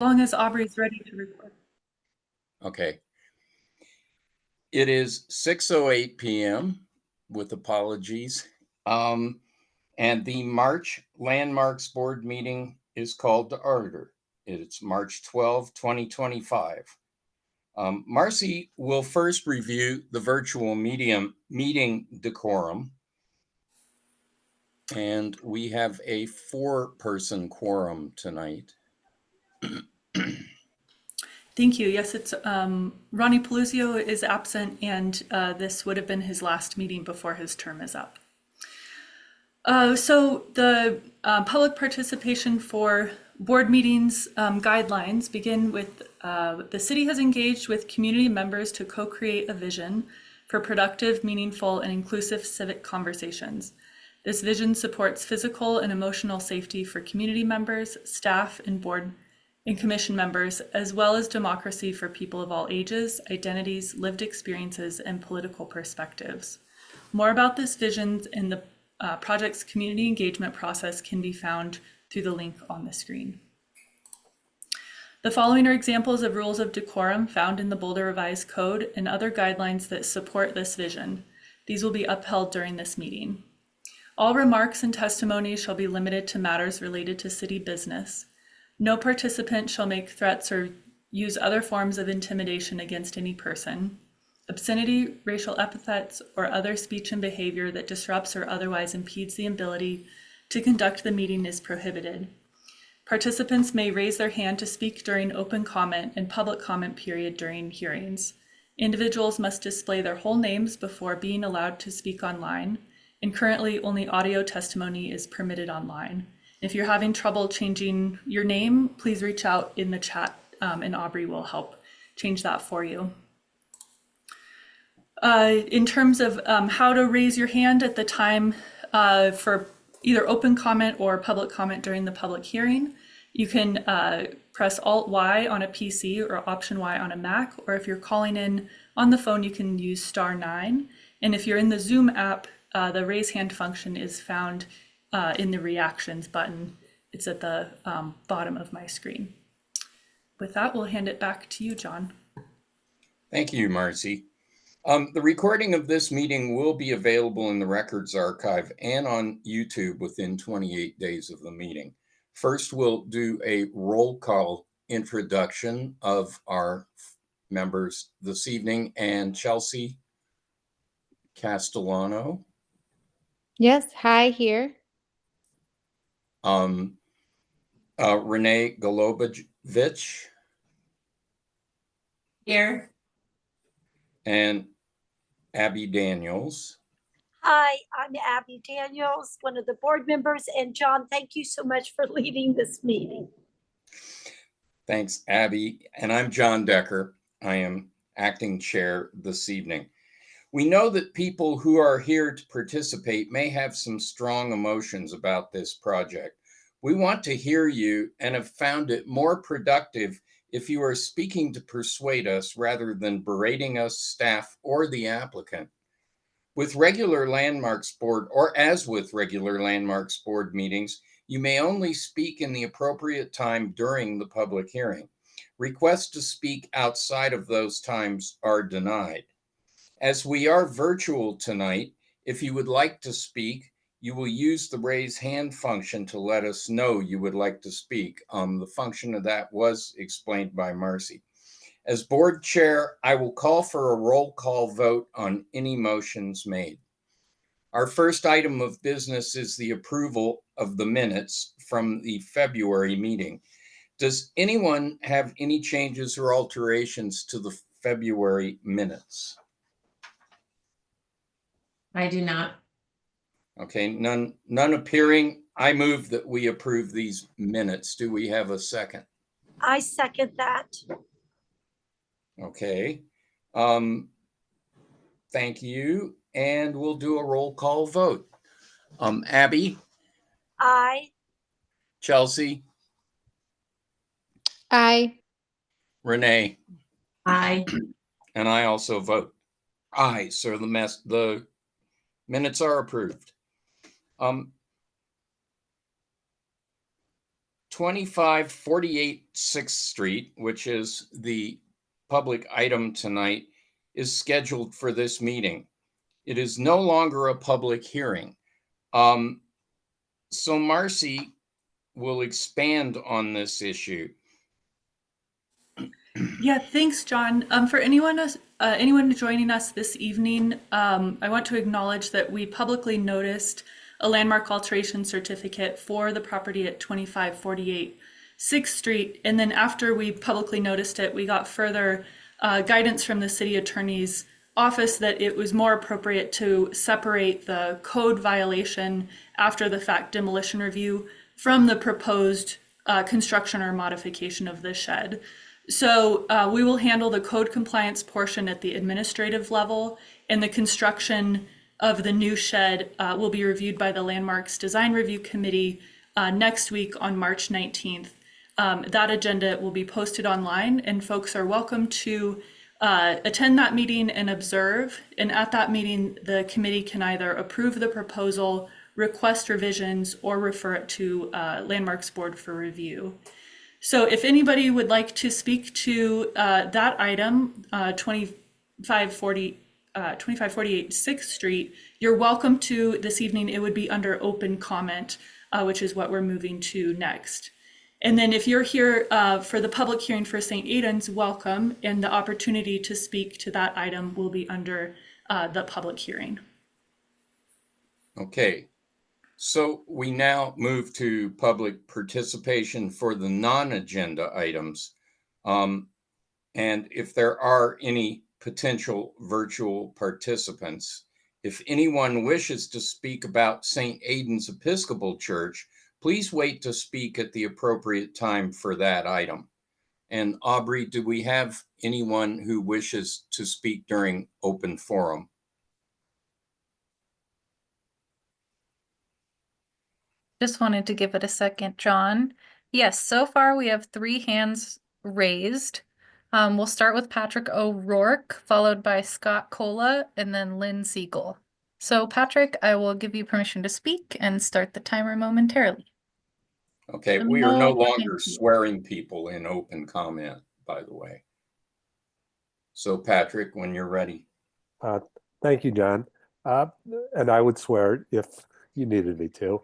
long as Aubrey's ready to record. Okay. It is 6:08 p.m. with apologies. And the March Landmarks Board meeting is called to order. It's March 12, 2025. Marcy will first review the virtual meeting decorum. And we have a 4-person quorum tonight. Thank you. Yes, it's Ronnie Peluzio is absent, and this would have been his last meeting before his term is up. So the public participation for board meetings guidelines begin with the city has engaged with community members to co-create a vision for productive, meaningful, and inclusive civic conversations. This vision supports physical and emotional safety for community members, staff, and board and commission members, as well as democracy for people of all ages, identities, lived experiences, and political perspectives. More about this vision and the project's community engagement process can be found through the link on the screen. The following are examples of rules of decorum found in the Boulder Revised Code and other guidelines that support this vision. These will be upheld during this meeting. All remarks and testimony shall be limited to matters related to city business. No participant shall make threats or use other forms of intimidation against any person. Obscenity, racial epithets, or other speech and behavior that disrupts or otherwise impedes the ability to conduct the meeting is prohibited. Participants may raise their hand to speak during open comment and public comment period during hearings. Individuals must display their whole names before being allowed to speak online, and currently only audio testimony is permitted online. If you're having trouble changing your name, please reach out in the chat and Aubrey will help change that for you. In terms of how to raise your hand at the time for either open comment or public comment during the public hearing, you can press Alt-Y on a PC or Option Y on a Mac, or if you're calling in on the phone, you can use *9. And if you're in the Zoom app, the raise hand function is found in the reactions button. It's at the bottom of my screen. With that, we'll hand it back to you, John. Thank you, Marcy. The recording of this meeting will be available in the Records Archive and on YouTube within 28 days of the meeting. First, we'll do a roll call introduction of our members this evening, and Chelsea Castellano. Yes, hi, here. Renee Golubovich. Here. And Abby Daniels. Hi, I'm Abby Daniels, one of the board members. And John, thank you so much for leading this meeting. Thanks, Abby. And I'm John Decker. I am acting chair this evening. We know that people who are here to participate may have some strong emotions about this project. We want to hear you and have found it more productive if you are speaking to persuade us rather than berating us, staff, or the applicant. With regular Landmarks Board, or as with regular Landmarks Board meetings, you may only speak in the appropriate time during the public hearing. Requests to speak outside of those times are denied. As we are virtual tonight, if you would like to speak, you will use the raise hand function to let us know you would like to speak. The function of that was explained by Marcy. As board chair, I will call for a roll call vote on any motions made. Our first item of business is the approval of the minutes from the February meeting. Does anyone have any changes or alterations to the February minutes? I do not. Okay, none appearing. I move that we approve these minutes. Do we have a second? I second that. Okay. Thank you. And we'll do a roll call vote. Abby? Aye. Chelsea? Aye. Renee? Aye. And I also vote aye. So the minutes are approved. 2548 6th Street, which is the public item tonight, is scheduled for this meeting. It is no longer a public hearing. So Marcy will expand on this issue. Yeah, thanks, John. For anyone joining us this evening, I want to acknowledge that we publicly noticed a landmark alteration certificate for the property at 2548 6th Street. And then after we publicly noticed it, we got further guidance from the city attorney's office that it was more appropriate to separate the code violation after the fact demolition review from the proposed construction or modification of the shed. So we will handle the code compliance portion at the administrative level, and the construction of the new shed will be reviewed by the Landmarks Design Review Committee next week on March 19th. That agenda will be posted online, and folks are welcome to attend that meeting and observe. And at that meeting, the committee can either approve the proposal, request revisions, or refer it to Landmarks Board for review. So if anybody would like to speak to that item, 2548 6th Street, you're welcome to this evening. It would be under open comment, which is what we're moving to next. And then if you're here for the public hearing for St. Aidan's, welcome, and the opportunity to speak to that item will be under the public hearing. Okay, so we now move to public participation for the non-agenda items. And if there are any potential virtual participants, if anyone wishes to speak about St. Aidan's Episcopal Church, please wait to speak at the appropriate time for that item. And Aubrey, do we have anyone who wishes to speak during open forum? Just wanted to give it a second, John. Yes, so far we have 3 hands raised. We'll start with Patrick O'Rourke, followed by Scott Cola, and then Lynn Siegel. So Patrick, I will give you permission to speak and start the timer momentarily. Okay, we are no No, longer thank you. swearing people in open comment, by the way. So Patrick, when you're ready. Thank you, John. And I would swear if you needed me to.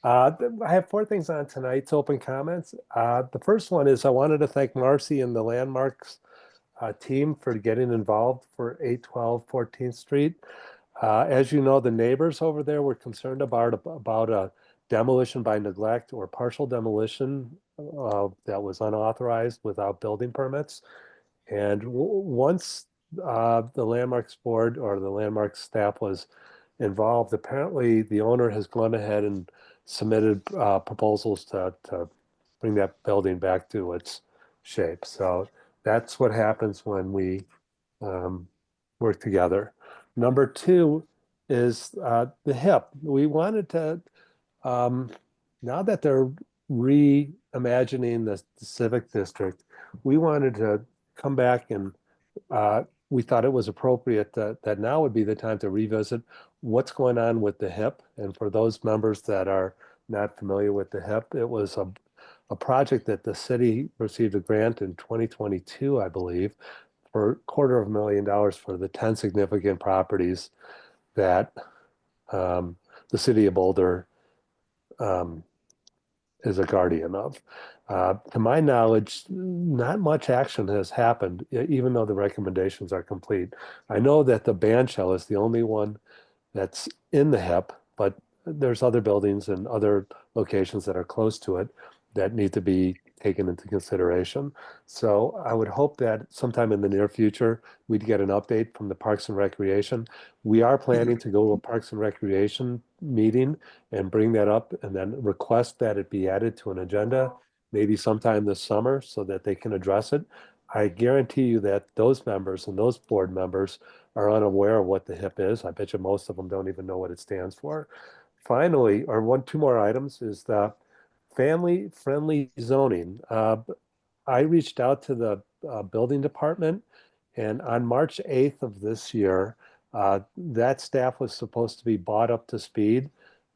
I have 4 things on tonight's open comments. The first one is I wanted to thank Marcy and the Landmarks team for getting involved for 812 14th Street. As you know, the neighbors over there were concerned about a demolition by neglect or partial demolition that was unauthorized without building permits. And once the Landmarks Board or the Landmarks staff was involved, apparently the owner has gone ahead and submitted proposals to bring that building back to its shape. So that's what happens when we work together. Number 2 is the HIP. We wanted to, now that they're reimagining the civic district, we wanted to come back and we thought it was appropriate that now would be the time to revisit what's going on with the HIP. And for those members that are not familiar with the HIP, it was a project that the city received a grant in 2022, I believe, for $250,000 for the 10 significant properties that the city of Boulder is a guardian of. To my knowledge, not much action has happened, even though the recommendations are complete. I know that the band shell is the only one that's in the HIP, but there's other buildings and other locations that are close to it that need to be taken into consideration. So I would hope that sometime in the near future, we'd get an update from the Parks and Recreation. We are planning to go to a Parks and Recreation meeting and bring that up and then request that it be added to an agenda, maybe sometime this summer so that they can address it. I guarantee you that those members and those board members are unaware of what the HIP is. I bet you most of them don't even know what it stands for. Finally, or 2 more items is the family-friendly zoning. I reached out to the building department, and on March 8th of this year, that staff was supposed to be brought up to speed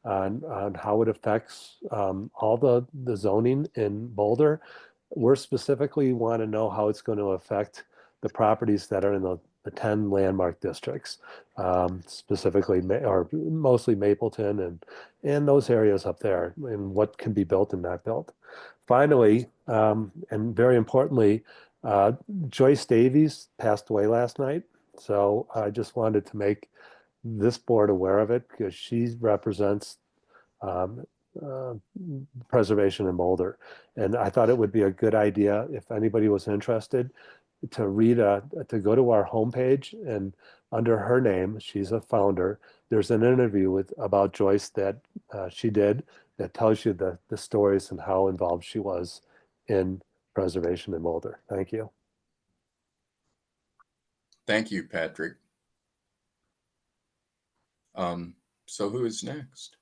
on how it affects all the zoning in Boulder. We're specifically want to know how it's going to affect the properties that are in the 10 landmark districts, specifically or mostly Mapleton and those areas up there, and what can be built and not built. Finally, and very importantly, Joyce Davies passed away last night. So I just wanted to make this board aware of it because she represents um, uh, preservation in Boulder. And I thought it would be a good idea if anybody was interested to to go to our homepage, and under her name, she's a founder. There's an interview about Joyce that she did that tells you the stories and how involved she was in preservation in Boulder. Thank you. Thank you, Patrick. So who is next?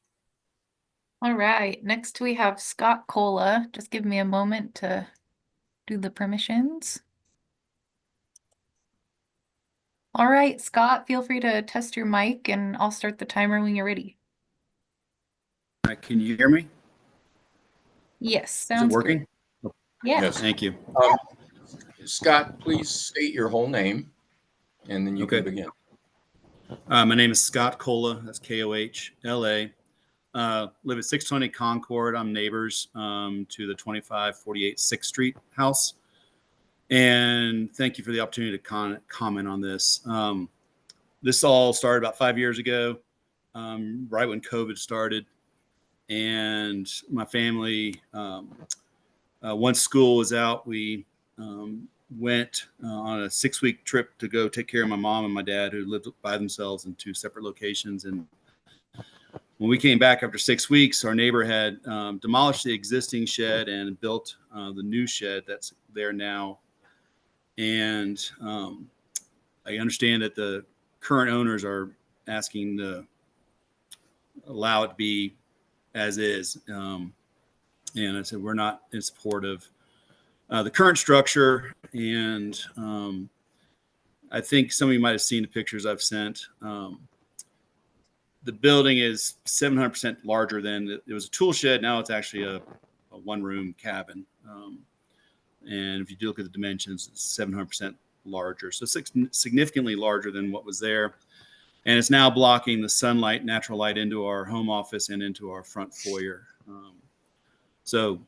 All right, next we have Scott Cola. Just give me a moment to do the permissions. All right, Scott, feel free to test your mic and I'll start the timer when you're ready. Can you hear me? Yes, Is it sounds good. working? Yeah. Yes. Thank you. Scott, please state your whole name and then you can Okay. begin. My name is Scott Cola. That's Kohla. Live at 620 Concord. I'm neighbors to the 2548 6th Street house. And thank you for the opportunity to comment on this. This all started about 5 years ago, right when COVID started. And my family, once school was out, we went on a 6-week trip to go take care of my mom and my dad, who lived by themselves in 2 separate locations. And when we came back after 6 weeks, our neighbor had demolished the existing shed and built the new shed that's there now. And I understand that the current owners are asking to allow it to be as is. And I said, we're not in support of the current structure. And I think some of you might have seen the pictures I've sent. The building is 700% larger than it was a tool shed. Now it's actually a one-room cabin. And if you look at the dimensions, it's 700% larger. So significantly larger than what was there. And it's now blocking the sunlight, natural light into our home office and into our front foyer. So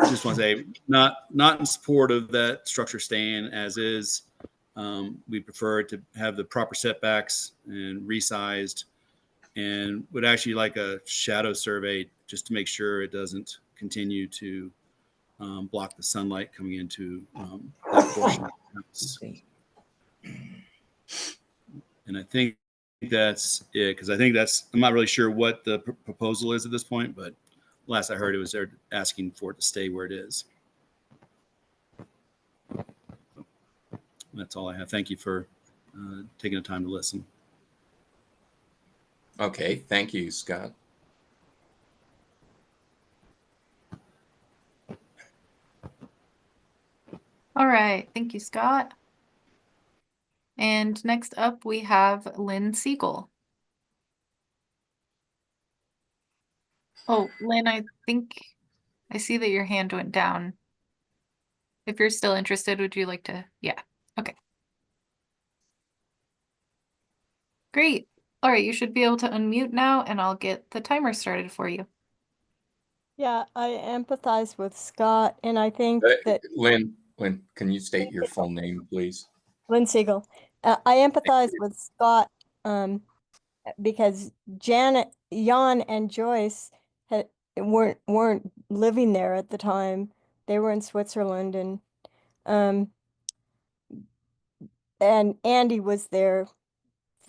just want to say, not in support of that structure staying as is. We prefer to have the proper setbacks and resized, and would actually like a shadow survey just to make sure it doesn't continue to block the sunlight coming into that portion of the house. And I think that's it, because I think I'm not really sure what the proposal is at this point, but last I heard it was they're asking for it to stay where it is. That's all I have. Thank you for taking the time to listen. Okay, thank you, Scott. All right, thank you, Scott. And next up, we have Lynn Siegel. Oh, Lynn, I think I see that your hand went down. If you're still interested, would you like to? Yeah, okay. Great. All right, you should be able to unmute now, and I'll get the timer started for you. Yeah, I empathize with Scott, and I think that Lynn, can you state your full name, please? Lynn Siegel. I empathize with Scott because Jan and Joyce weren't living there at the time. They were in Switzerland, and Andy was there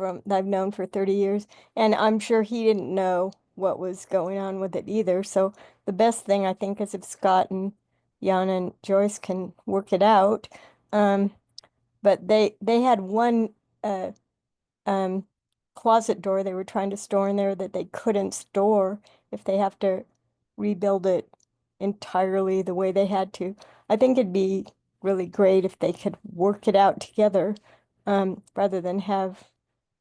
I've known for 30 years, and I'm sure he didn't know what was going on with it either. So the best thing I think is if Scott and Jan and Joyce can work it out. But they had one closet door they were trying to store in there that they couldn't store if they have to rebuild it entirely the way they had to. I think it'd be really great if they could work it out together rather than have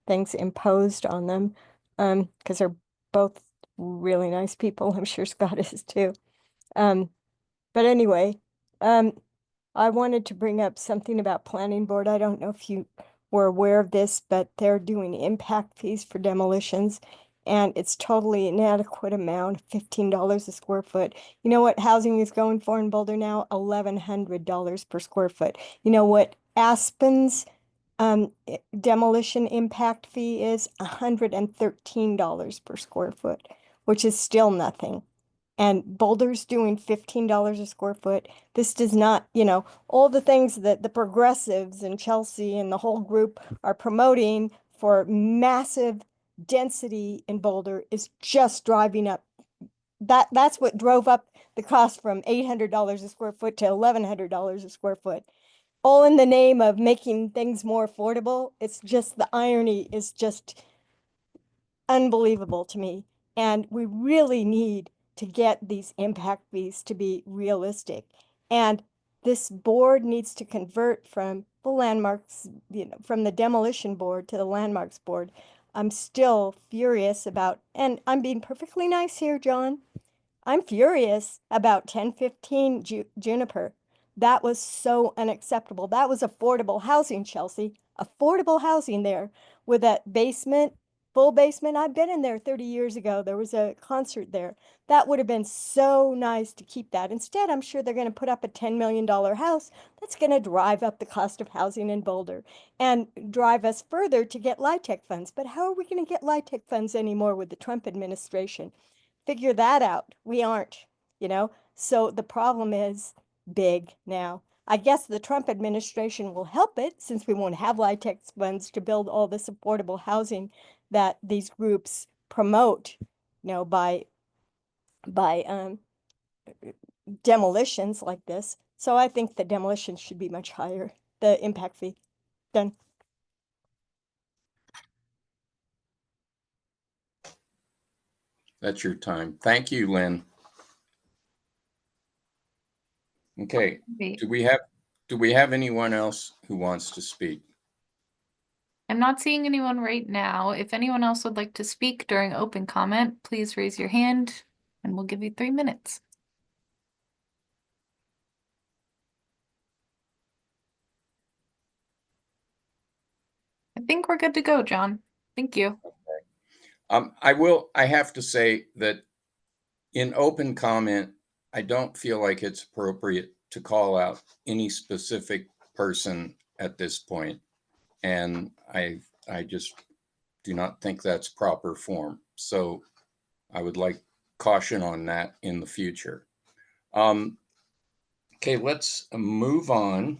things imposed on them, because they're both really nice people. I'm sure Scott is too. But anyway, I wanted to bring up something about planning board. I don't know if you were aware of this, but they're doing impact fees for demolitions, and it's totally inadequate amount, $15 a square foot. You know what housing is going for in Boulder now? $1,100 per square foot. You know what Aspen's demolition impact fee is? $113 per square foot, which is still nothing. And Boulder's doing $15 a square foot. This does not, all the things that the progressives and Chelsea and the whole group are promoting for massive density in Boulder is just driving up. That's what drove up the cost from $800 a square foot to $1,100 a square foot. All in the name of making things more affordable. It's just, the irony is just unbelievable to me. And we really need to get these impact fees to be realistic. And this board needs to convert from the landmarks, from the demolition board to the landmarks board. I'm still furious about, and I'm being perfectly nice here, John. I'm furious about 1015 Juniper. That was so unacceptable. That was affordable housing, Chelsea. Affordable housing there with that basement, full basement. I've been in there 30 years ago. There was a concert there. That would have been so nice to keep that. Instead, I'm sure they're going to put up a $10 million house that's going to drive up the cost of housing in Boulder and drive us further to get LIHTC funds. But how are we going to get LIHTC funds anymore with the Trump administration? Figure that out. We aren't, So the problem is big now. I guess the Trump administration will help it since we won't have LIHTC funds to build all this affordable housing that these groups promote, by demolitions like this. So I think the demolitions should be much higher, the impact fee. Done. That's your time. Thank you, Lynn. Okay, Great. do we have anyone else who wants to speak? I'm not seeing anyone right now. If anyone else would like to speak during open comment, please raise your hand and we'll give you 3 minutes. I think we're good to go, John. Thank you. I have to say that in open comment, I don't feel like it's appropriate to call out any specific person at this point. And I just do not think that's proper form. So I would like caution on that in the future. Okay, let's move on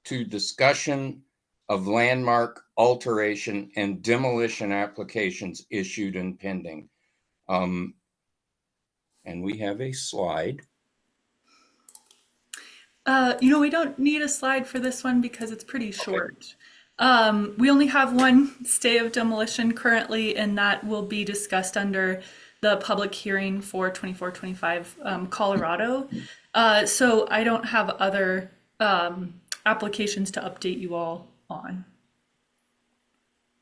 to discussion of landmark alteration and demolition applications issued and pending. And we have a slide. We don't need a slide for this one because it's pretty short. We only have one stay of demolition currently, and that will be discussed under the public hearing for 2425 Colorado. So I don't have other applications to update you all on.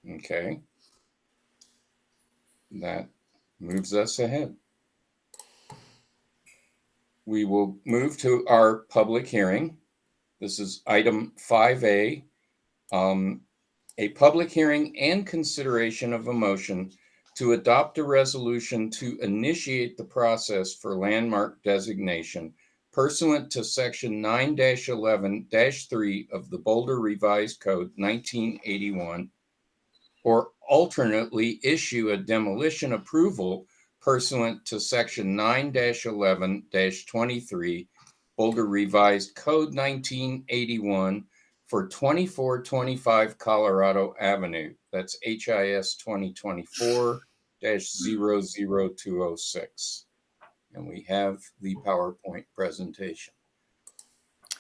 Okay. That moves us ahead. We will move to our public hearing. This is item 5A, a public hearing and consideration of a motion to adopt a resolution to initiate the process for landmark designation pursuant to section 9-11-3 of the Boulder Revised Code 1981, or alternately issue a demolition approval pursuant to section 9-11-23 Boulder Revised Code 1981 for 2425 Colorado Avenue. That's HIS 2024-00206. And we have the PowerPoint presentation.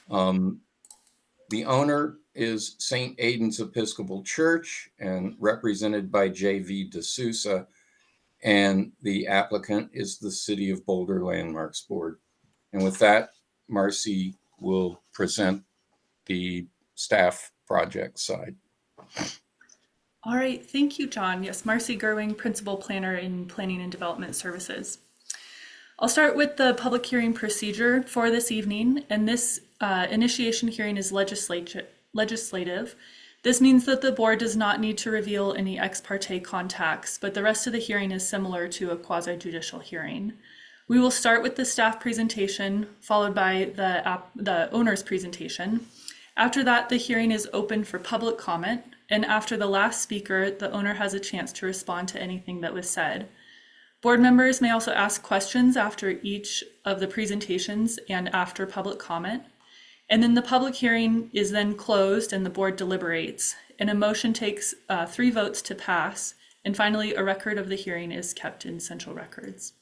The owner is St. Aidan's Episcopal Church and represented by J.V. D'Souza. And the applicant is the City of Boulder Landmarks Board. And with that, Marcy will present the staff project side. All right, thank you, John. Yes, Marcy Gerwing, Principal Planner in Planning and Development Services. I'll start with the public hearing procedure for this evening, and this initiation hearing is legislative. This means that the board does not need to reveal any ex parte contacts, but the rest of the hearing is similar to a quasi-judicial hearing. We will start with the staff presentation, followed by the owner's presentation. After that, the hearing is open for public comment, and after the last speaker, the owner has a chance to respond to anything that was said. Board members may also ask questions after each of the presentations and after public comment. And then the public hearing is then closed and the board deliberates, and a motion takes 3 votes to pass. And finally, a record of the hearing is kept in central records.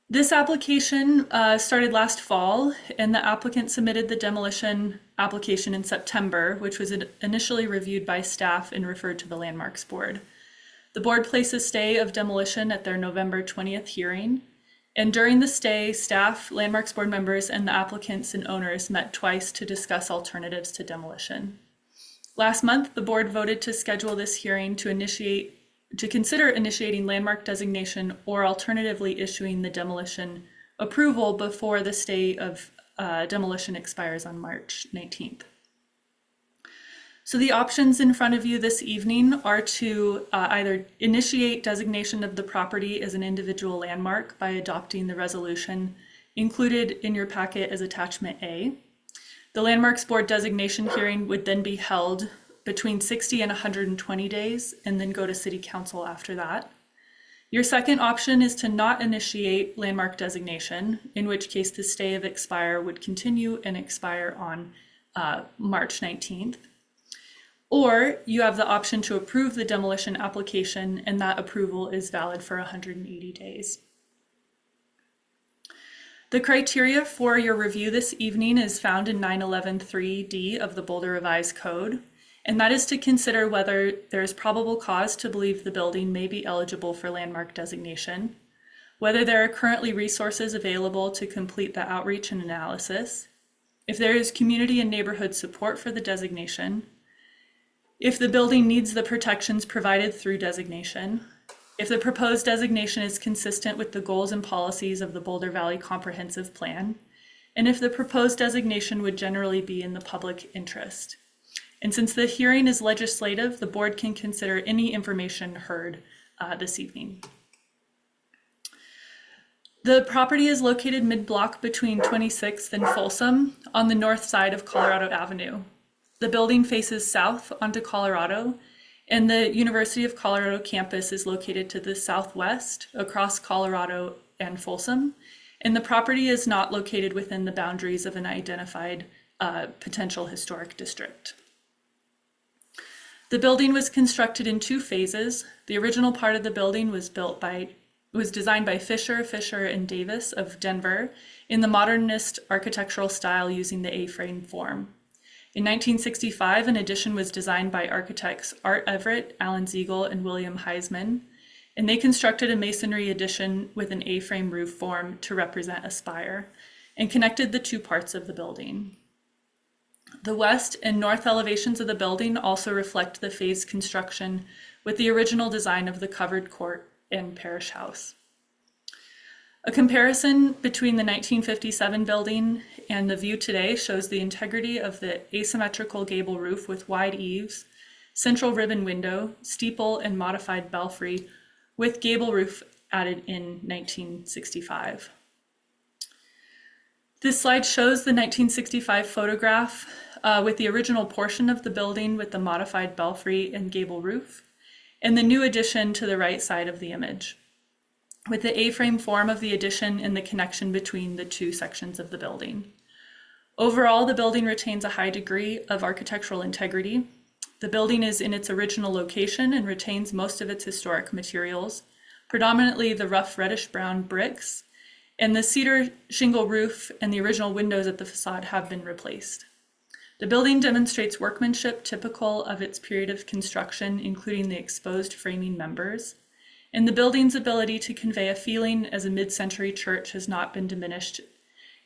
This application started last fall, and the applicant submitted the demolition application in September, which was initially reviewed by staff and referred to the Landmarks Board. The board placed a stay of demolition at their November 20th hearing. And during the stay, staff, Landmarks Board members, and the applicants and owners met twice to discuss alternatives to demolition. Last month, the board voted to schedule this hearing to consider initiating landmark designation or alternatively issuing the demolition approval before the stay of demolition expires on March 19th. So the options in front of you this evening are to either initiate designation of the property as an individual landmark by adopting the resolution included in your packet as attachment A. The Landmarks Board designation hearing would then be held between 60 and 120 days and then go to City Council after that. Your second option is to not initiate landmark designation, in which case the stay of expire would continue and expire on March 19th. Or you have the option to approve the demolition application, and that approval is valid for 180 days. The criteria for your review this evening is found in 911(3)D of the Boulder Revised Code, and that is to consider whether there is probable cause to believe the building may be eligible for landmark designation, whether there are currently resources available to complete the outreach and analysis, if there is community and neighborhood support for the designation, if the building needs the protections provided through designation, if the proposed designation is consistent with the goals and policies of the Boulder Valley Comprehensive Plan, and if the proposed designation would generally be in the public interest. And since the hearing is legislative, the board can consider any information heard this evening. The property is located mid-block between 26th and Folsom on the north side of Colorado Avenue. The building faces south onto Colorado, and the University of Colorado campus is located to the southwest across Colorado and Folsom, and the property is not located within the boundaries of an identified potential historic district. The building was constructed in 2 phases. The original part of the building was designed by Fisher and Davis of Denver in the modernist architectural style using the A-frame form. In 1965, an addition was designed by architects Art Everett, Alan Ziegel, and William Heisman, and they constructed a masonry addition with an A-frame roof form to represent a spire, and connected the 2 parts of the building. The west and north elevations of the building also reflect the phased construction with the original design of the covered court and parish house. A comparison between the 1957 building and the view today shows the integrity of the asymmetrical gable roof with wide eaves, central ribbon window, steeple, and modified belfry, with gable roof added in 1965. This slide shows the 1965 photograph with the original portion of the building with the modified belfry and gable roof, and the new addition to the right side of the image, with the A-frame form of the addition and the connection between the 2 sections of the building. Overall, the building retains a high degree of architectural integrity. The building is in its original location and retains most of its historic materials, predominantly the rough reddish-brown bricks, and the cedar shingle roof and the original windows at the facade have been replaced. The building demonstrates workmanship typical of its period of construction, including the exposed framing members, and the building's ability to convey a feeling as a mid-century church has not been diminished,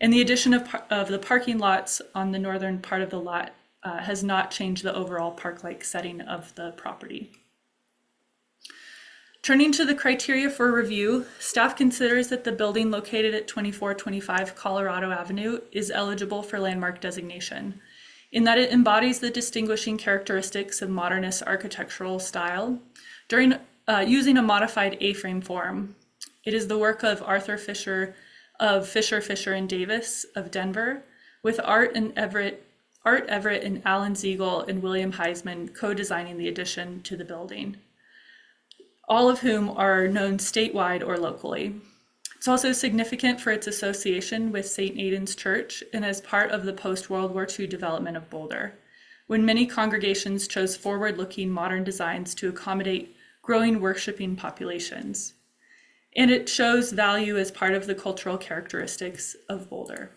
and the addition of the parking lots on the northern part of the lot has not changed the overall park-like setting of the property. Turning to the criteria for review, staff considers that the building located at 2425 Colorado Avenue is eligible for landmark designation, in that it embodies the distinguishing characteristics of modernist architectural style using a modified A-frame form. It is the work of Arthur Fisher of Fisher, and Davis of Denver, with Art Everett and Alan Ziegel and William Heisman co-designing the addition to the building, all of whom are known statewide or locally. It's also significant for its association with St. Aidan's Church and as part of the post-World War II development of Boulder, when many congregations chose forward-looking modern designs to accommodate growing worshiping populations. And it shows value as part of the cultural characteristics of Boulder.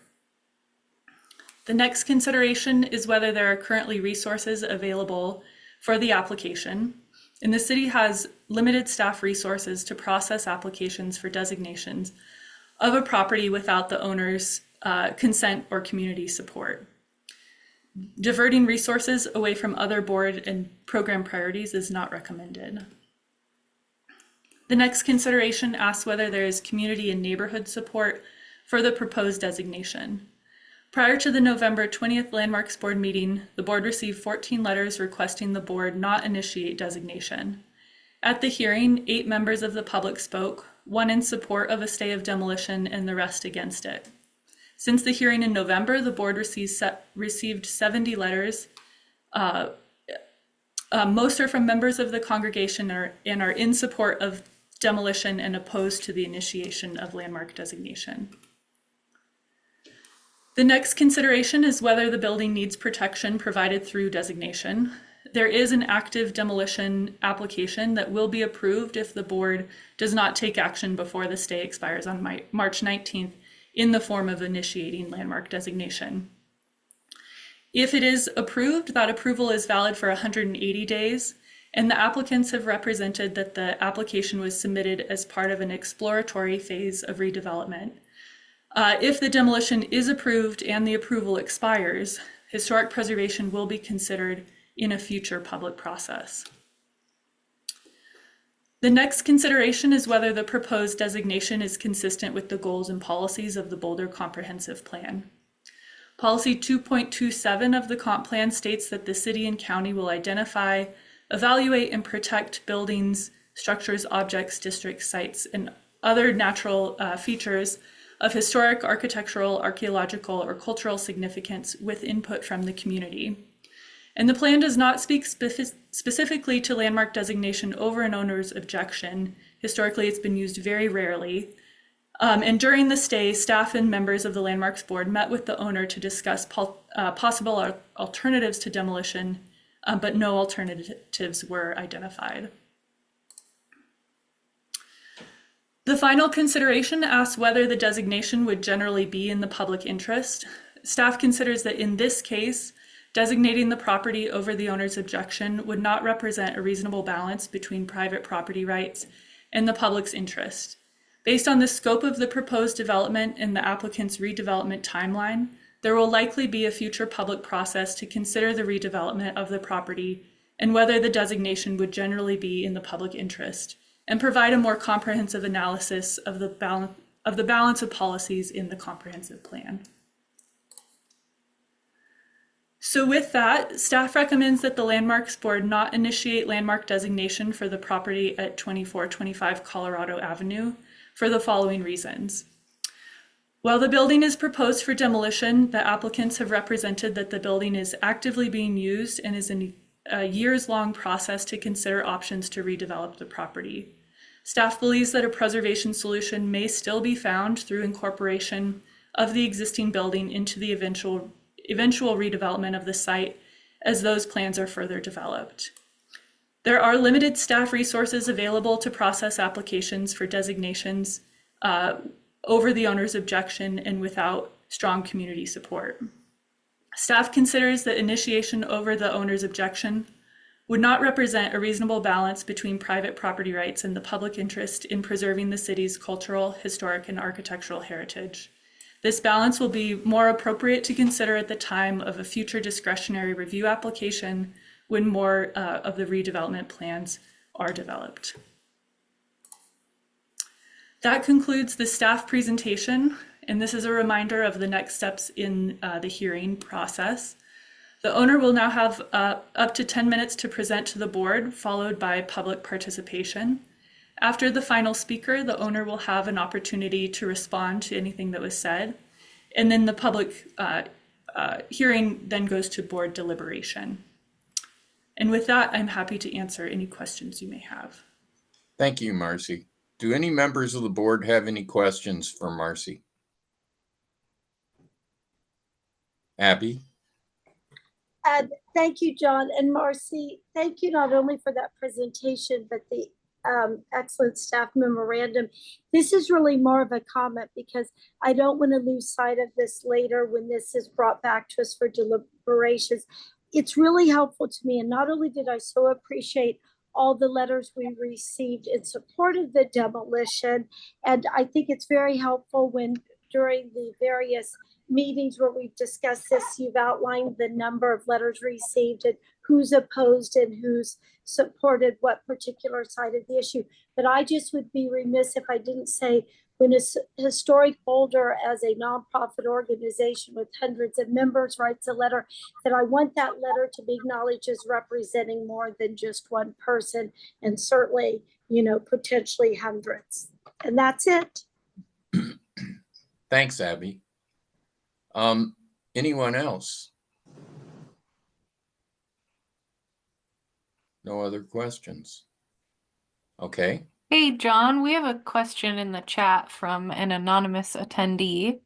The next consideration is whether there are currently resources available for the application. And the city has limited staff resources to process applications for designations of a property without the owner's consent or community support. Diverting resources away from other board and program priorities is not recommended. The next consideration asks whether there is community and neighborhood support for the proposed designation. Prior to the November 20th Landmarks Board meeting, the board received 14 letters requesting the board not initiate designation. At the hearing, 8 members of the public spoke, 1 in support of a stay of demolition and the rest against it. Since the hearing in November, the board received 70 letters. Most are from members of the congregation and are in support of demolition and opposed to the initiation of landmark designation. The next consideration is whether the building needs protection provided through designation. There is an active demolition application that will be approved if the board does not take action before the stay expires on March 19th in the form of initiating landmark designation. If it is approved, that approval is valid for 180 days, and the applicants have represented that the application was submitted as part of an exploratory phase of redevelopment. If the demolition is approved and the approval expires, historic preservation will be considered in a future public process. The next consideration is whether the proposed designation is consistent with the goals and policies of the Boulder Comprehensive Plan. Policy 2.27 of the comp plan states that the city and county will identify, evaluate, and protect buildings, structures, objects, districts, sites, and other natural features of historic, architectural, archaeological, or cultural significance with input from the community. And the plan does not speak specifically to landmark designation over an owner's objection. Historically, it's been used very rarely. And during the stay, staff and members of the Landmarks Board met with the owner to discuss possible alternatives to demolition, but no alternatives were identified. The final consideration asks whether the designation would generally be in the public interest. Staff considers that in this case, designating the property over the owner's objection would not represent a reasonable balance between private property rights and the public's interest. Based on the scope of the proposed development and the applicant's redevelopment timeline, there will likely be a future public process to consider the redevelopment of the property and whether the designation would generally be in the public interest, and provide a more comprehensive analysis of the balance of policies in the comprehensive plan. So with that, staff recommends that the Landmarks Board not initiate landmark designation for the property at 2425 Colorado Avenue for the following reasons. While the building is proposed for demolition, the applicants have represented that the building is actively being used and is in a years-long process to consider options to redevelop the property. Staff believes that a preservation solution may still be found through incorporation of the existing building into the eventual redevelopment of the site as those plans are further developed. There are limited staff resources available to process applications for designations over the owner's objection and without strong community support. Staff considers that initiation over the owner's objection would not represent a reasonable balance between private property rights and the public interest in preserving the city's cultural, historic, and architectural heritage. This balance will be more appropriate to consider at the time of a future discretionary review application when more of the redevelopment plans are developed. That concludes the staff presentation, and this is a reminder of the next steps in the hearing process. The owner will now have up to 10 minutes to present to the board, followed by public participation. After the final speaker, the owner will have an opportunity to respond to anything that was said, and then the public hearing then goes to board deliberation. And with that, I'm happy to answer any questions you may have. Thank you, Marcy. Do any members of the board have any questions for Marcy? Abby? Thank you, John and Marcy. Thank you not only for that presentation, but the excellent staff memorandum. This is really more of a comment because I don't want to lose sight of this later when this is brought back to us for deliberations. It's really helpful to me. And not only did I so appreciate all the letters we received in support of the demolition, and I think it's very helpful when during the various meetings where we've discussed this, you've outlined the number of letters received and who's opposed and who's supported what particular side of the issue. But I just would be remiss if I didn't say when a historic Boulder as a nonprofit organization with hundreds of members writes a letter, that I want that letter to be acknowledged as representing more than just one person, and certainly, potentially hundreds. And that's it. Thanks, Abby. Anyone else? No other questions? Okay. Hey, John, we have a question in the chat from an anonymous attendee.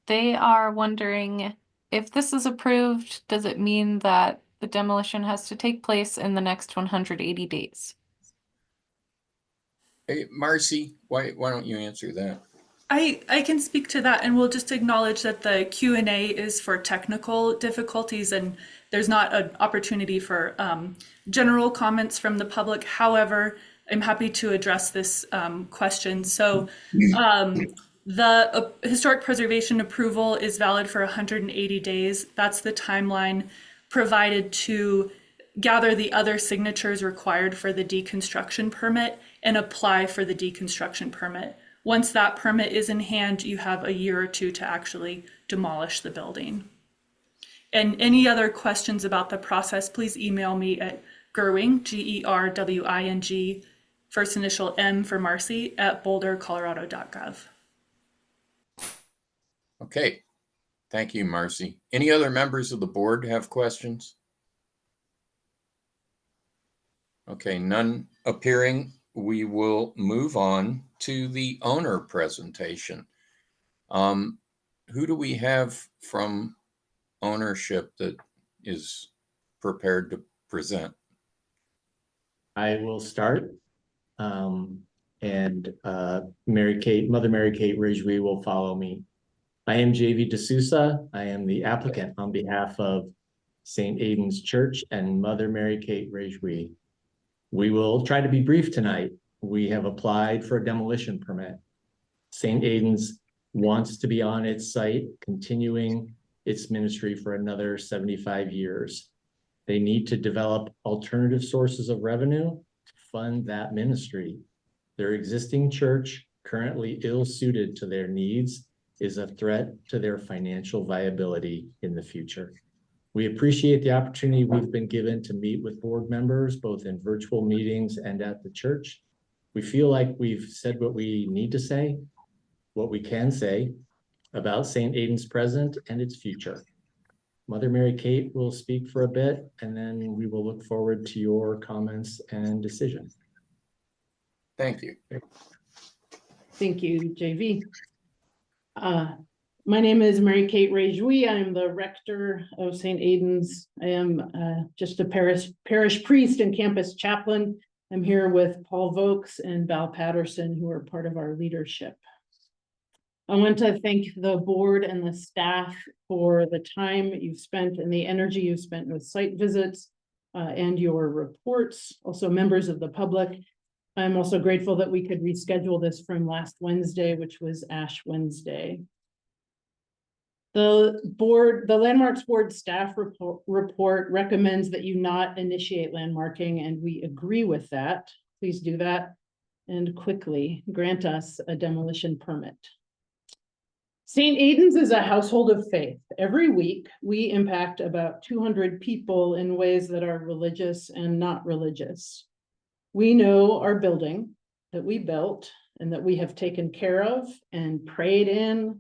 They are wondering if this is approved, does it mean that the demolition has to take place in the next 180 days? Hey, Marcy, why don't you answer that? I can speak to that, and we'll just acknowledge that the Q&A is for technical difficulties and there's not an opportunity for general comments from the public. However, I'm happy to address this question. So the historic preservation approval is valid for 180 days. That's the timeline provided to gather the other signatures required for the deconstruction permit and apply for the deconstruction permit. Once that permit is in hand, you have a year or two to actually demolish the building. And any other questions about the process, please email me at Gerwing, Gerwing, first initial M for Marcy, at bouldercolorado.gov. Okay. Thank you, Marcy. Any other members of the board have questions? Okay, none appearing. We will move on to the owner presentation. Who do we have from ownership that is prepared to present? I will start. Mother Mary Kate Rijwi will follow me. I am JV D'Souza. I am the applicant on behalf of St. Aidan's Church and Mother Mary Kate Rijwi. We will try to be brief tonight. We have applied for a demolition permit. St. Aidan's wants to be on its site, continuing its ministry for another 75 years. They need to develop alternative sources of revenue to fund that ministry. Their existing church, currently ill-suited to their needs, is a threat to their financial viability in the future. We appreciate the opportunity we've been given to meet with board members, both in virtual meetings and at the church. We feel like we've said what we need to say, what we can say about St. Aidan's present and its future. Mother Mary Kate will speak for a bit, and then we will look forward to your comments and decision. Thank you. Thank you, JV. My name is Mary Kate Rijwi. I'm the rector of St. Aidan's. I am just a parish priest and campus chaplain. I'm here with Paul Vokes and Val Patterson, who are part of our leadership. I want to thank the board and the staff for the time you've spent and the energy you've spent with site visits and your reports, also members of the public. I'm also grateful that we could reschedule this from last Wednesday, which was Ash Wednesday. The Landmarks Board staff report recommends that you not initiate landmarking, and we agree with that. Please do that and quickly grant us a demolition permit. St. Aidan's is a household of faith. Every week, we impact about 200 people in ways that are religious and not religious. We know our building that we built and that we have taken care of and prayed in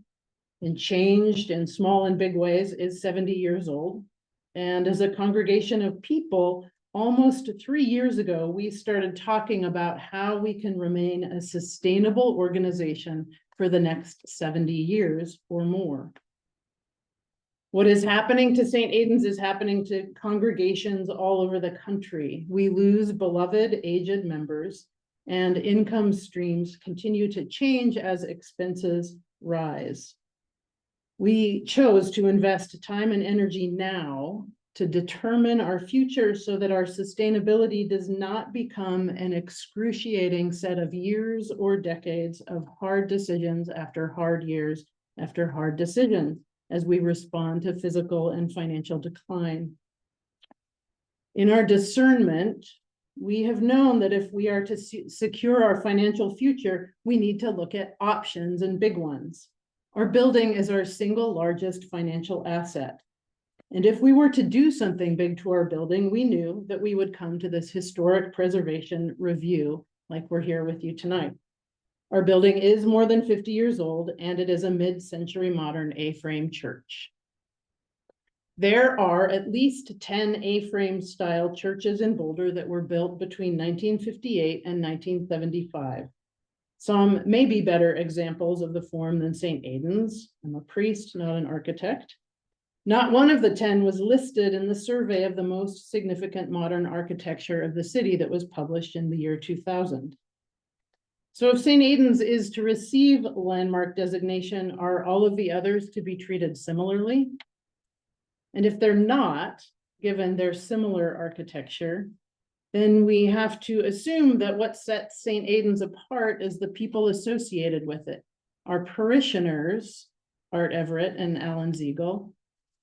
and changed in small and big ways is 70 years old. And as a congregation of people, almost 3 years ago, we started talking about how we can remain a sustainable organization for the next 70 years or more. What is happening to St. Aidan's is happening to congregations all over the country. We lose beloved aged members, and income streams continue to change as expenses rise. We chose to invest time and energy now to determine our future so that our sustainability does not become an excruciating set of years or decades of hard decisions after hard years after hard decisions as we respond to physical and financial decline. In our discernment, we have known that if we are to secure our financial future, we need to look at options and big ones. Our building is our single largest financial asset. And if we were to do something big to our building, we knew that we would come to this historic preservation review like we're here with you tonight. Our building is more than 50 years old, and it is a mid-century modern A-frame church. There are at least 10 A-frame style churches in Boulder that were built between 1958 and 1975. Some may be better examples of the form than St. Aidan's. I'm a priest, not an architect. Not one of the 10 was listed in the survey of the most significant modern architecture of the city that was published in the year 2000. So if St. Aidan's is to receive landmark designation, are all of the others to be treated similarly? And if they're not, given their similar architecture, then we have to assume that what sets St. Aidan's apart is the people associated with it. Our parishioners, Art Everett and Alan Ziegel,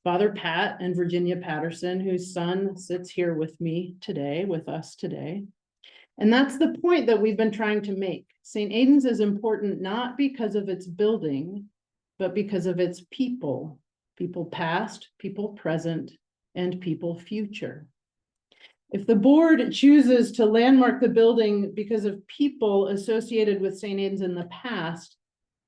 Father Pat and Virginia Patterson, whose son sits here with us today. And that's the point that we've been trying to make. St. Aidan's is important not because of its building, but because of its people. People past, people present, and people future. If the board chooses to landmark the building because of people associated with St. Aidan's in the past,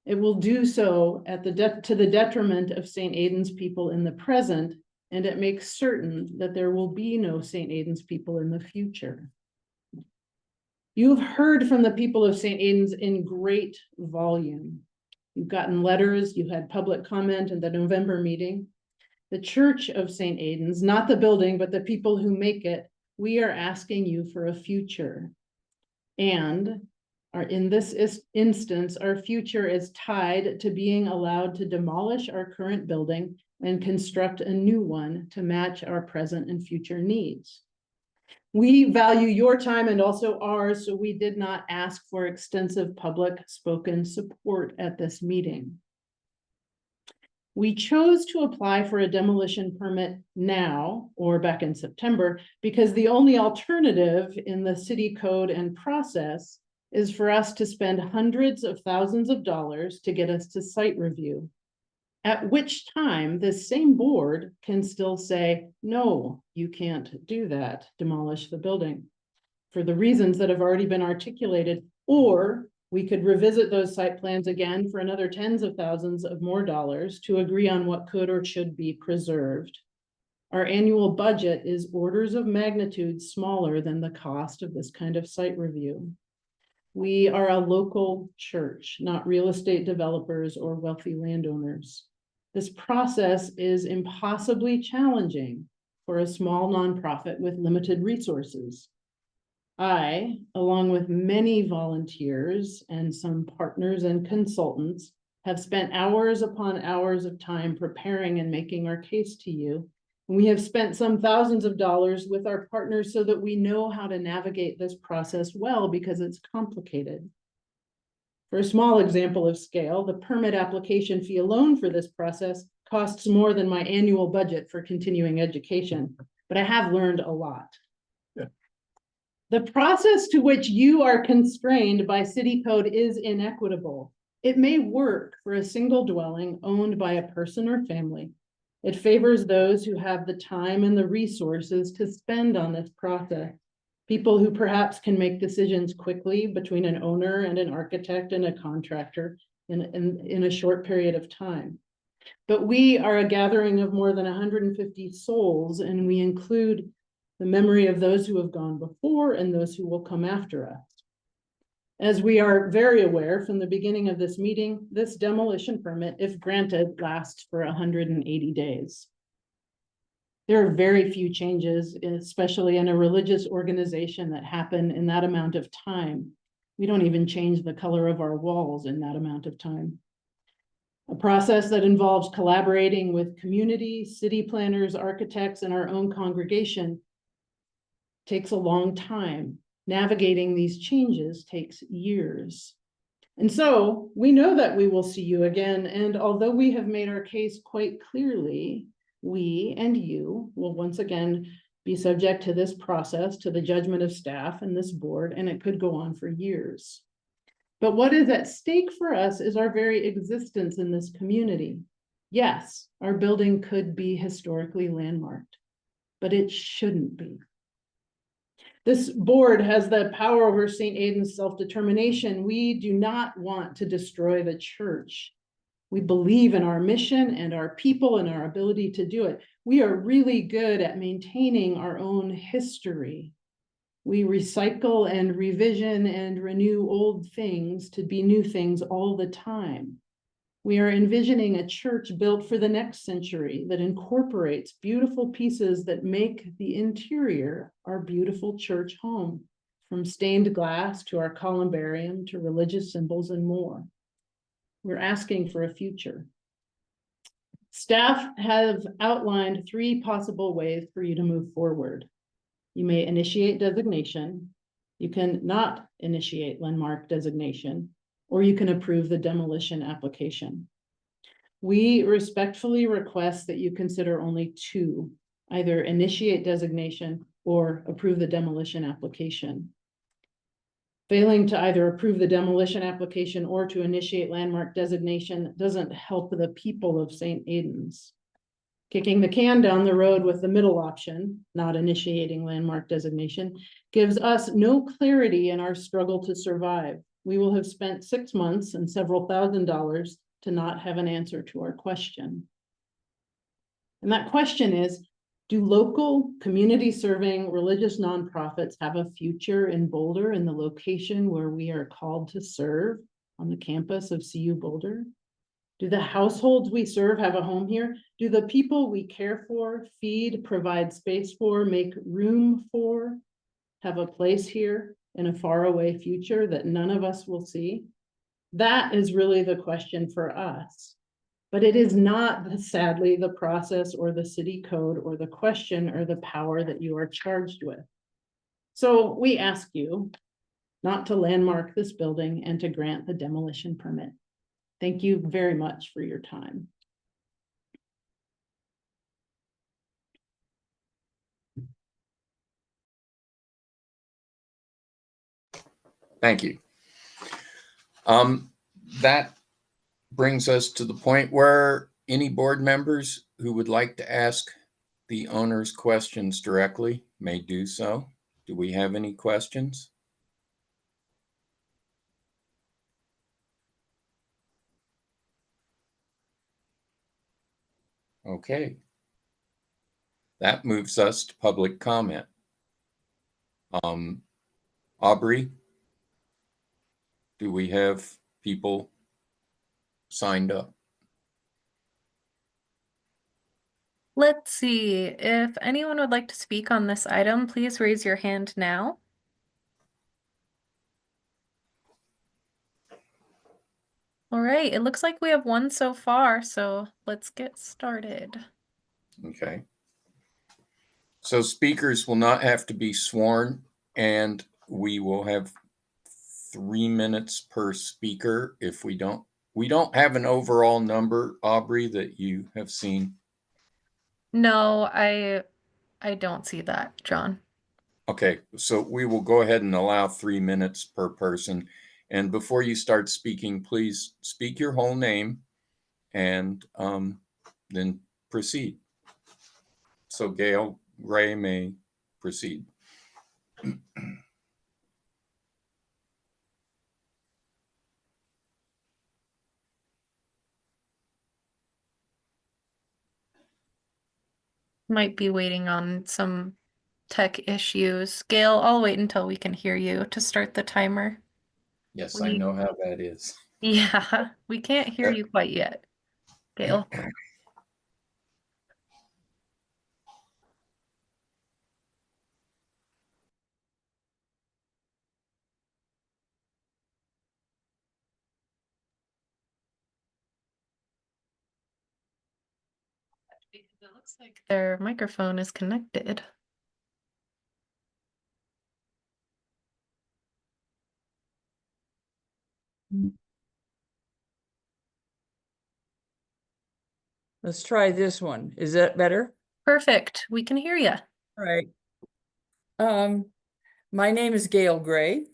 it will do so to the detriment of St. Aidan's people in the present, and it makes certain that there will be no St. Aidan's people in the future. You've heard from the people of St. Aidan's in great volume. You've gotten letters, you had public comment in the November meeting. The Church of St. Aidan's, not the building, but the people who make it, we are asking you for a future. And in this instance, our future is tied to being allowed to demolish our current building and construct a new one to match our present and future needs. We value your time and also ours, so we did not ask for extensive public spoken support at this meeting. We chose to apply for a demolition permit now, or back in September, because the only alternative in the city code and process is for us to spend hundreds of thousands of dollars to get us to site review. At which time this same board can still say, no, you can't do that, demolish the building for the reasons that have already been articulated, or we could revisit those site plans again for another tens of thousands of more dollars to agree on what could or should be preserved. Our annual budget is orders of magnitude smaller than the cost of this kind of site review. We are a local church, not real estate developers or wealthy landowners. This process is impossibly challenging for a small nonprofit with limited resources. I, along with many volunteers and some partners and consultants, have spent hours upon hours of time preparing and making our case to you. And we have spent some thousands of dollars with our partners so that we know how to navigate this process well, because it's complicated. For a small example of scale, the permit application fee alone for this process costs more than my annual budget for continuing education, but I have learned a lot. Yeah. The process to which you are constrained by city code is inequitable. It may work for a single dwelling owned by a person or family. It favors those who have the time and the resources to spend on this process. People who perhaps can make decisions quickly between an owner and an architect and a contractor in a short period of time. But we are a gathering of more than 150 souls, and we include the memory of those who have gone before and those who will come after us. As we are very aware from the beginning of this meeting, this demolition permit, if granted, lasts for 180 days. There are very few changes, especially in a religious organization, that happen in that amount of time. We don't even change the color of our walls in that amount of time. A process that involves collaborating with community, city planners, architects, and our own congregation takes a long time. Navigating these changes takes years. And so we know that we will see you again. And although we have made our case quite clearly, we and you will once again be subject to this process, to the judgment of staff and this board, and it could go on for years. But what is at stake for us is our very existence in this community. Yes, our building could be historically landmarked, but it shouldn't be. This board has the power over St. Aidan's self-determination. We do not want to destroy the church. We believe in our mission and our people and our ability to do it. We are really good at maintaining our own history. We recycle and revision and renew old things to be new things all the time. We are envisioning a church built for the next century that incorporates beautiful pieces that make the interior our beautiful church home, from stained glass to our columbarium to religious symbols and more. We're asking for a future. Staff have outlined 3 possible ways for you to move forward. You may initiate designation, you can not initiate landmark designation, or you can approve the demolition application. We respectfully request that you consider only 2, either initiate designation or approve the demolition application. Failing to either approve the demolition application or to initiate landmark designation doesn't help the people of St. Aidan's. Kicking the can down the road with the middle option, not initiating landmark designation, gives us no clarity in our struggle to survive. We will have spent 6 months and several $1,000s to not have an answer to our question. And that question is, do local community serving religious nonprofits have a future in Boulder, in the location where we are called to serve on the campus of CU Boulder? Do the households we serve have a home here? Do the people we care for, feed, provide space for, make room for, have a place here in a faraway future that none of us will see? That is really the question for us. But it is not, sadly, the process or the city code or the question or the power that you are charged with. So we ask you not to landmark this building and to grant the demolition permit. Thank you very much for your time. Thank you. That brings us to the point where any board members who would like to ask the owners questions directly may do so. Do we have any questions? Okay. That moves us to public comment. Aubrey, do we have people signed up? Let's see. If anyone would like to speak on this item, please raise your hand now. All right, it looks like we have one so far, so let's get started. Okay. So speakers will not have to be sworn, and we will have 3 minutes per speaker if we don't We don't have an overall number, Aubrey, that you have seen. No, I don't see that, John. Okay, so we will go ahead and allow 3 minutes per person. And before you start speaking, please speak your whole name and then proceed. So Gail Gray may proceed. Might be waiting on some tech issues. Gail, I'll wait until we can hear you to start the timer. Yes, I know how that is. Yeah, we can't hear you quite yet, Gail. Because it looks like their microphone is connected. Let's try this one. Is that better? Perfect. We can hear you. All right. My name is Gail Gray,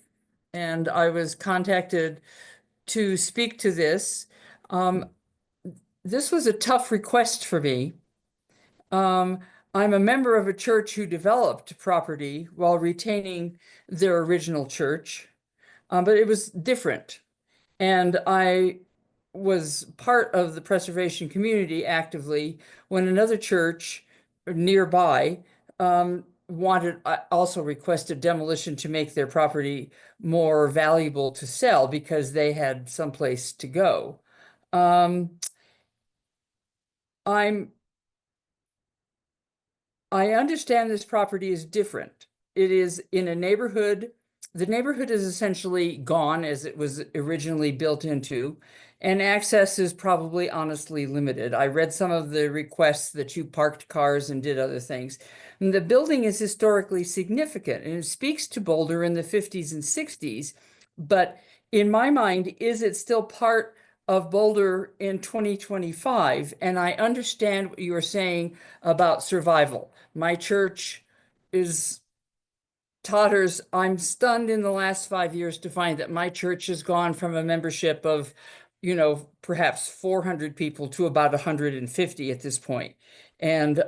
and I was contacted to speak to this. This was a tough request for me. I'm a member of a church who developed property while retaining their original church, but it was different. And I was part of the preservation community actively when another church nearby also requested demolition to make their property more valuable to sell because they had someplace to go. I understand this property is different. It is in a neighborhood. The neighborhood is essentially gone as it was originally built into, and access is probably honestly limited. I read some of the requests that you parked cars and did other things. And the building is historically significant, and it speaks to Boulder in the 50s and 60s. But in my mind, is it still part of Boulder in 2025? And I understand what you are saying about survival. My church is totters. I'm stunned in the last 5 years to find that my church has gone from a membership of, perhaps 400 people to about 150 at this point. And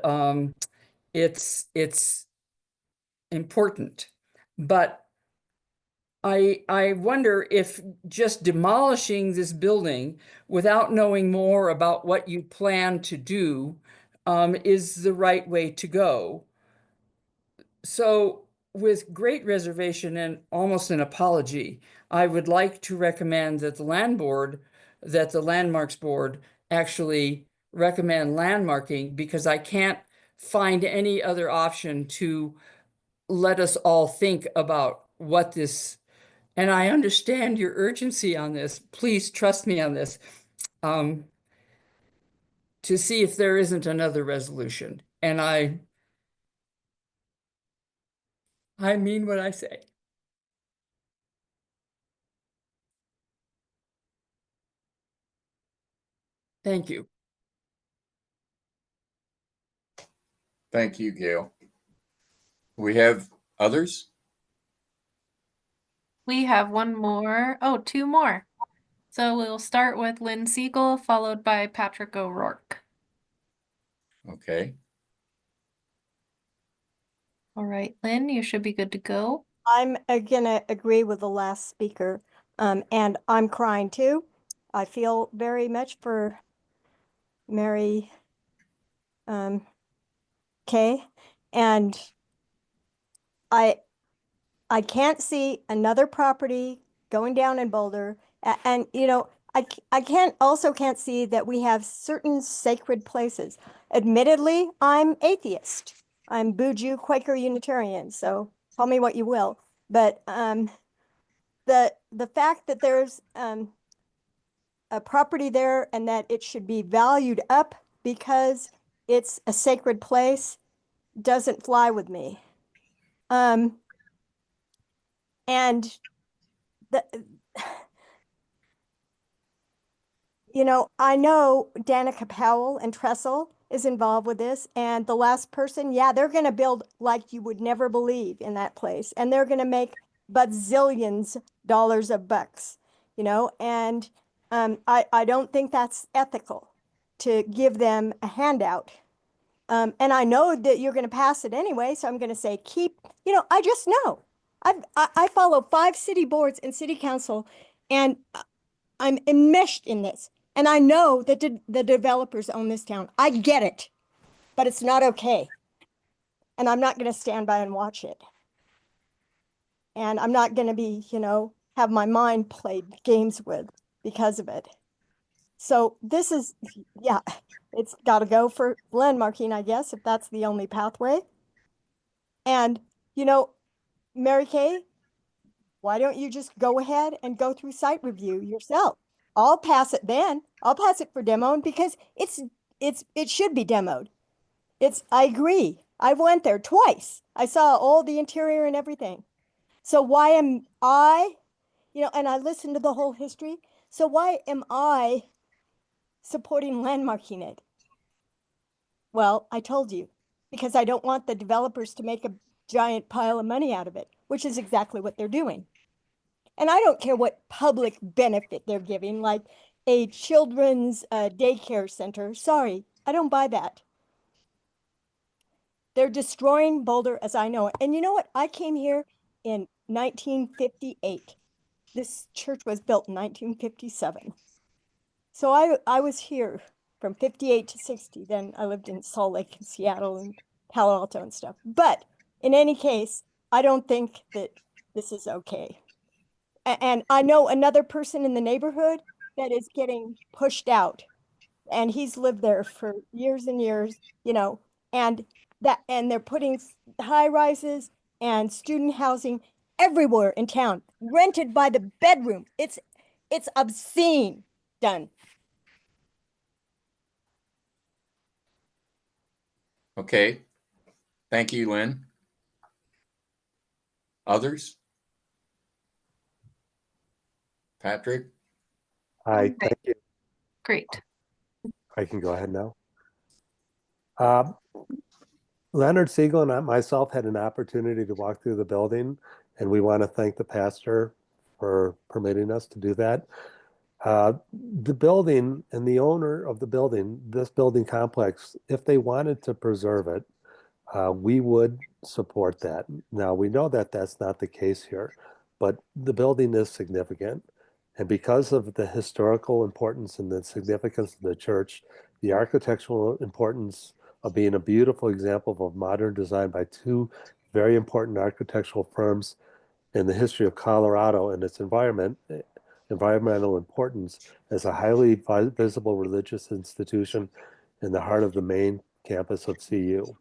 it's important. But I wonder if just demolishing this building without knowing more about what you plan to do is the right way to go. So with great reservation and almost an apology, I would like to recommend that the Landmarks Board actually recommend landmarking, because I can't find any other option to let us all think about what this, and I understand your urgency on this. Please trust me on this, to see if there isn't another resolution. And I mean what I say. Thank you. Thank you, Gail. We have others? We have one more. Oh, two more. So we'll start with Lynn Siegel, followed by Patrick O'Rourke. Okay. All right, Lynn, you should be good to go. I'm gonna agree with the last speaker, and I'm crying too. I feel very much for Mary Kay, and I can't see another property going down in Boulder, and I can't see that we have certain sacred places. Admittedly, I'm atheist. I'm Buju Quaker Unitarian, so call me what you will. But the fact that there's a property there and that it should be valued up because it's a sacred place doesn't fly with me. And you know, I know Danica Powell and Trestle is involved with this, and the last person, yeah, they're gonna build like you would never believe in that place, and they're gonna make bazillions dollars of bucks, you know, and I don't think that's ethical to give them a handout. And I know that you're gonna pass it anyway, so I'm gonna say keep, you know, I just know. I follow 5 city boards and city council, and I'm enmeshed in this. And I know that the developers own this town. I get it, but it's not okay. And I'm not going to stand by and watch it. And I'm not going to be, you know, have my mind played games with because of it. So this is, yeah, it's got to go for landmarking, I guess, if that's the only pathway. And, you know, Mary Kay, why don't you just go ahead and go through site review yourself? I'll pass it then. I'll pass it for demoing because it should be demoed. I agree. I went there twice. I saw all the interior and everything. So why am I, you know, and I listened to the whole history. So why am I supporting landmarking it? Well, I told you, because I don't want the developers to make a giant pile of money out of it, which is exactly what they're doing. And I don't care what public benefit they're giving, like a children's daycare center. Sorry, I don't buy that. They're destroying Boulder as I know it. And you know what? I came here in 1958. This church was built in 1957. So I was here from 58 to 60. Then I lived in Salt Lake and Seattle and Palo Alto and stuff. But in any case, I don't think that this is okay. And I know another person in the neighborhood that is getting pushed out, and he's lived there for years and years, you know, and they're putting high rises and student housing everywhere in town, rented by the bedroom. It's obscene. Done. Okay. Thank you, Lynn. Others? Patrick? Hi, thank you. Great. I can go ahead now. Leonard Siegel and myself had an opportunity to walk through the building, and we want to thank the pastor for permitting us to do that. The building and the owner of the building, this building complex, if they wanted to preserve it, we would support that. Now, we know that that's not the case here, but the building is significant. And because of the historical importance and the significance of the church, the architectural importance of being a beautiful example of modern design by 2 very important architectural firms in the history of Colorado and its environmental importance as a highly visible religious institution in the heart of the main campus of CU.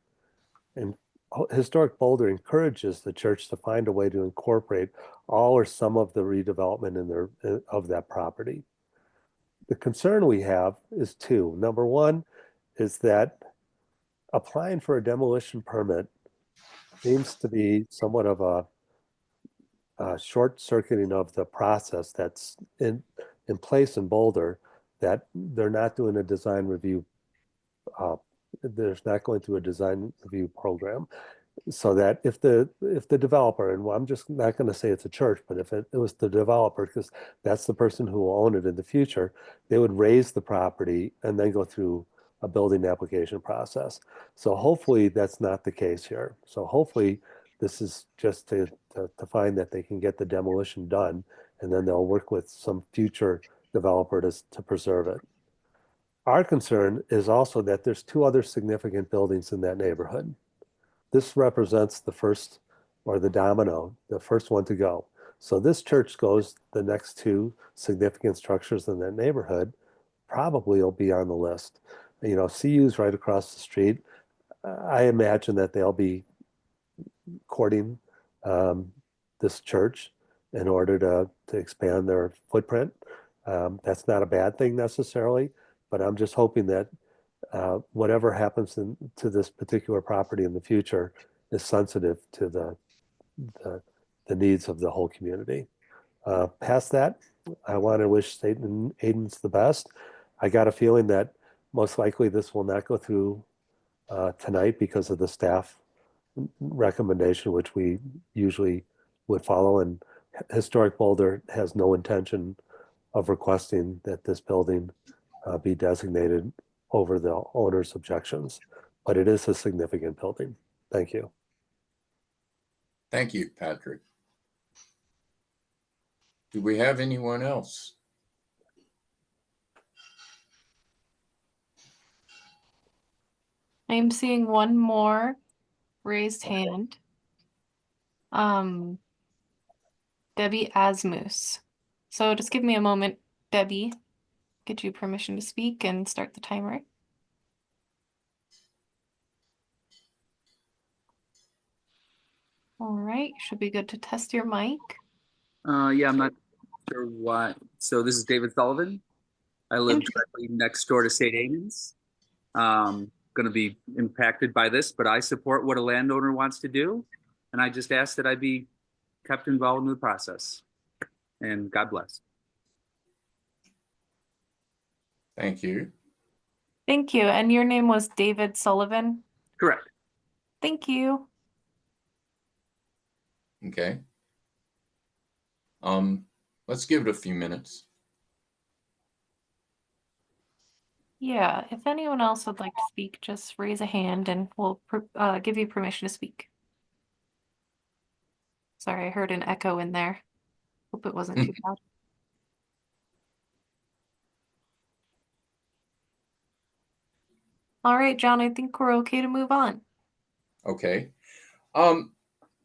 And Historic Boulder encourages the church to find a way to incorporate all or some of the redevelopment of that property. The concern we have is 2. Number 1 is that applying for a demolition permit seems to be somewhat of a short-circuiting of the process that's in place in Boulder, that they're not doing a design review. There's not going through a design review program, so that if the developer, and I'm just not going to say it's a church, but if it was the developer, because that's the person who will own it in the future, they would raise the property and then go through a building application process. So hopefully that's not the case here. So hopefully this is just to find that they can get the demolition done, and then they'll work with some future developer to preserve it. Our concern is also that there's 2 other significant buildings in that neighborhood. This represents the first, or the domino, the first one to go. So this church goes, the next 2 significant structures in that neighborhood probably will be on the list. You know, CU's right across the street. I imagine that they'll be courting this church in order to expand their footprint. That's not a bad thing necessarily, but I'm just hoping that whatever happens to this particular property in the future is sensitive to the needs of the whole community. Past that, I want to wish St. Aidan's the best. I got a feeling that most likely this will not go through tonight because of the staff recommendation, which we usually would follow. And Historic Boulder has no intention of requesting that this building be designated over the owner's objections, but it is a significant building. Thank you. Thank you, Patrick. Do we have anyone else? I'm seeing one more raised hand. Debbie Asmus. So just give me a moment, Debbie. Get you permission to speak and start the timer. All right, should be good to test your mic. Yeah, I'm not sure why. So this is David Sullivan. I live directly next door to St. Aidan's. Going to be impacted by this, but I support what a landowner wants to do. And I just ask that I be kept involved in the process. And God bless. Thank you. Thank you. And your name was David Sullivan? Correct. Thank you. Okay. Let's give it a few minutes. Yeah, if anyone else would like to speak, just raise a hand and we'll give you permission to speak. Sorry, I heard an echo in there. Hope it wasn't too bad. All right, John, I think we're okay to move on. Okay.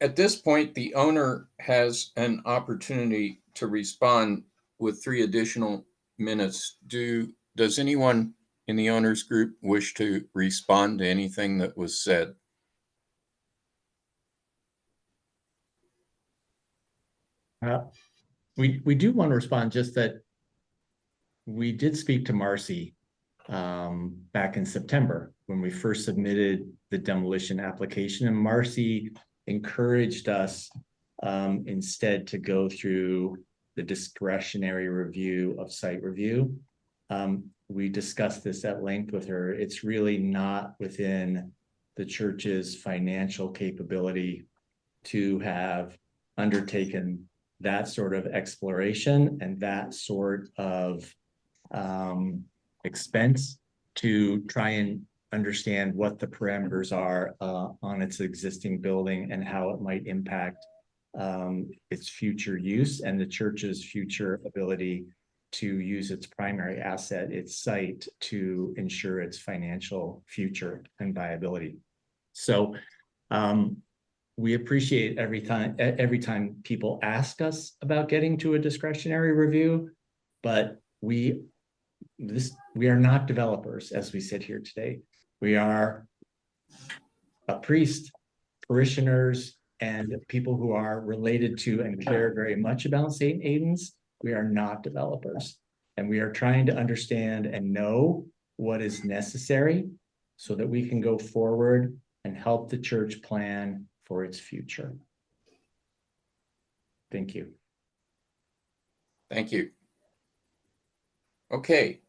At this point, the owner has an opportunity to respond with 3 additional minutes. Does anyone in the owners group wish to respond to anything that was said? We do want to respond, just that we did speak to Marcy back in September when we first submitted the demolition application, and Marcy encouraged us instead to go through the discretionary review of site review. We discussed this at length with her. It's really not within the church's financial capability to have undertaken that sort of exploration and that sort of expense to try and understand what the parameters are on its existing building and how it might impact its future use and the church's future ability to use its primary asset, its site, to ensure its financial future and viability. So we appreciate every time people ask us about getting to a discretionary review, but we are not developers as we sit here today. We are a priest, parishioners, and people who are related to and care very much about St. Aidan's. We are not developers, and we are trying to understand and know what is necessary so that we can go forward and help the church plan for its future. Thank you. Thank you. Okay.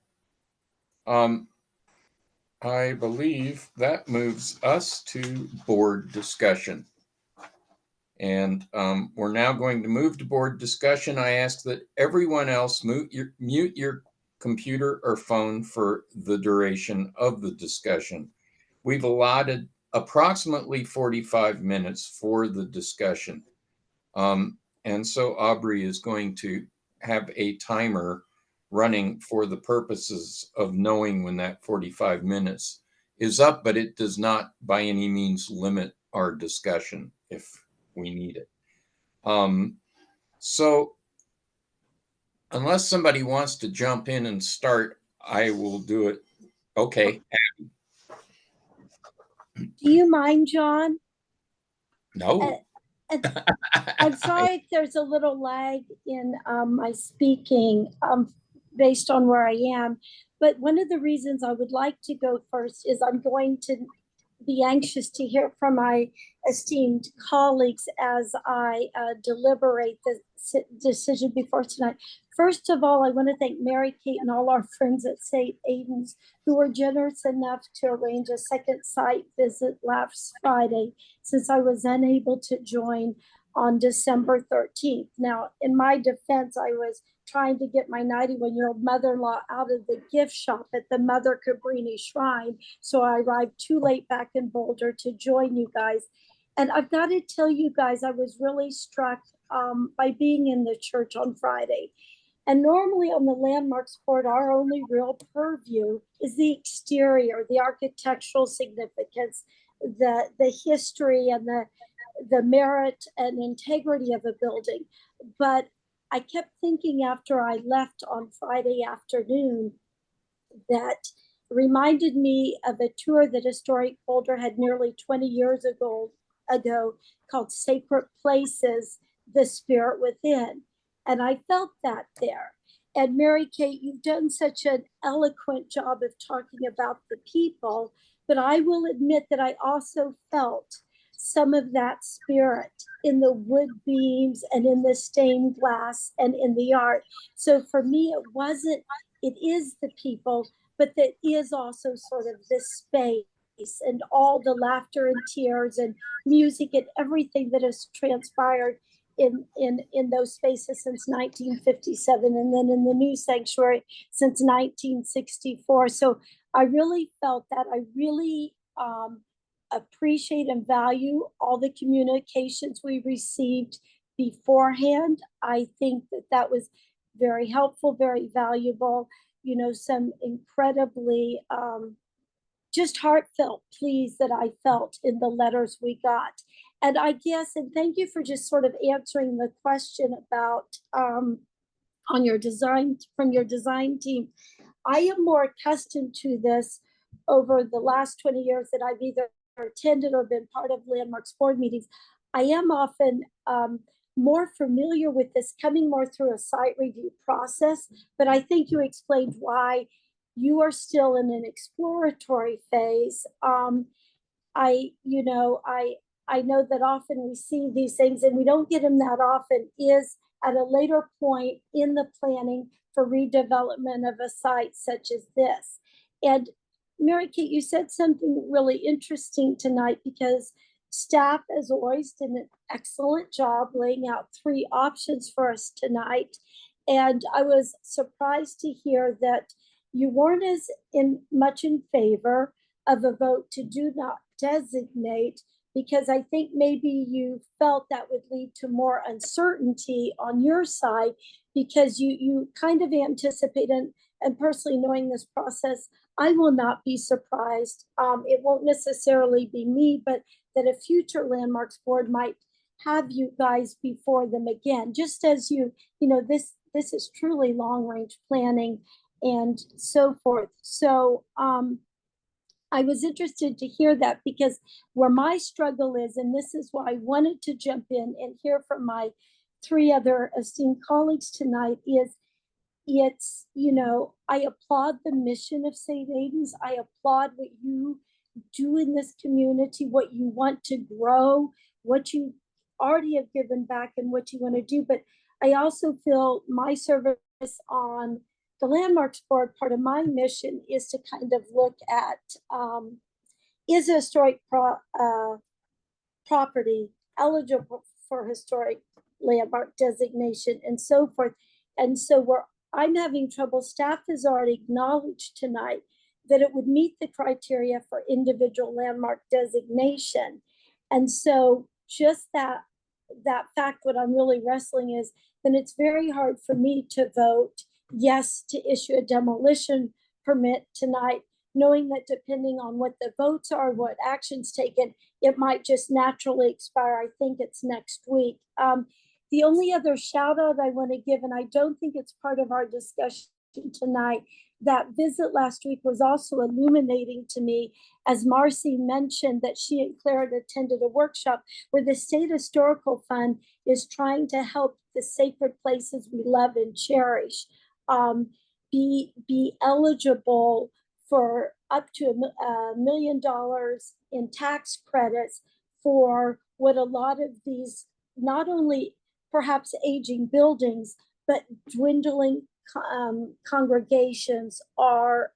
I believe that moves us to board discussion. And we're now going to move to board discussion. I ask that everyone else mute your computer or phone for the duration of the discussion. We've allotted approximately 45 minutes for the discussion. And so Aubrey is going to have a timer running for the purposes of knowing when that 45 minutes is up, but it does not by any means limit our discussion if we need it. So unless somebody wants to jump in and start, I will do it. Okay. Do you mind, John? No. I'm sorry if there's a little lag in my speaking based on where I am, but one of the reasons I would like to go first is I'm going to be anxious to hear from my esteemed colleagues as I deliberate the decision before tonight. First of all, I want to thank Mary Kate and all our friends at St. Aidan's who were generous enough to arrange a second site visit last Friday, since I was unable to join on December 13th. Now, in my defense, I was trying to get my 91-year-old mother-in-law out of the gift shop at the Mother Cabrini Shrine. So I arrived too late back in Boulder to join you guys. And I've got to tell you guys, I was really struck by being in the church on Friday. And normally on the landmarks board, our only real purview is the exterior, the architectural significance, the history and the merit and integrity of a building. But I kept thinking after I left on Friday afternoon that reminded me of a tour that Historic Boulder had nearly 20 years ago called Sacred Places, The Spirit Within. And I felt that there. And Mary Kate, you've done such an eloquent job of talking about the people, but I will admit that I also felt some of that spirit in the wood beams and in the stained glass and in the art. So for me, it is the people, but that is also sort of this space and all the laughter and tears and music and everything that has transpired in those spaces since 1957, and then in the new sanctuary since 1964. So I really felt that. I really appreciate and value all the communications we received beforehand. I think that was very helpful, very valuable. You know, some incredibly just heartfelt pleas that I felt in the letters we got. And I guess, and thank you for just sort of answering the question about on your design, from your design team. I am more accustomed to this over the last 20 years that I've either attended or been part of Landmarks board meetings. I am often more familiar with this coming more through a site review process, but I think you explained why you are still in an exploratory phase. I know that often we see these things and we don't get them that often, is at a later point in the planning for redevelopment of a site such as this. And Mary Kate, you said something really interesting tonight, because staff, as always, did an excellent job laying out 3 options for us tonight. And I was surprised to hear that you weren't as much in favor of a vote to do not designate, because I think maybe you felt that would lead to more uncertainty on your side, because you kind of anticipate, and personally knowing this process, I will not be surprised. It won't necessarily be me, but that a future landmarks board might have you guys before them again, just as this is truly long range planning and so forth. So I was interested to hear that, because where my struggle is, and this is why I wanted to jump in and hear from my 3 other esteemed colleagues tonight, is I applaud the mission of St. Aidan's. I applaud what you do in this community, what you want to grow, what you already have given back and what you want to do. But I also feel my service on the Landmarks Board, part of my mission is to kind of look at, is a historic property eligible for historic landmark designation and so forth. And so I'm having trouble. Staff has already acknowledged tonight that it would meet the criteria for individual landmark designation. And so just that fact, what I'm really wrestling is, then it's very hard for me to vote yes to issue a demolition permit tonight, knowing that depending on what the votes are, what actions taken, it might just naturally expire. I think it's next week. The only other shout out I want to give, and I don't think it's part of our discussion tonight, that visit last week was also illuminating to me, as Marcy mentioned that she and Claire had attended a workshop where the State Historical Fund is trying to help the sacred places we love and cherish be eligible for up to $1 million in tax credits for what a lot of these, not only perhaps aging buildings, but dwindling congregations are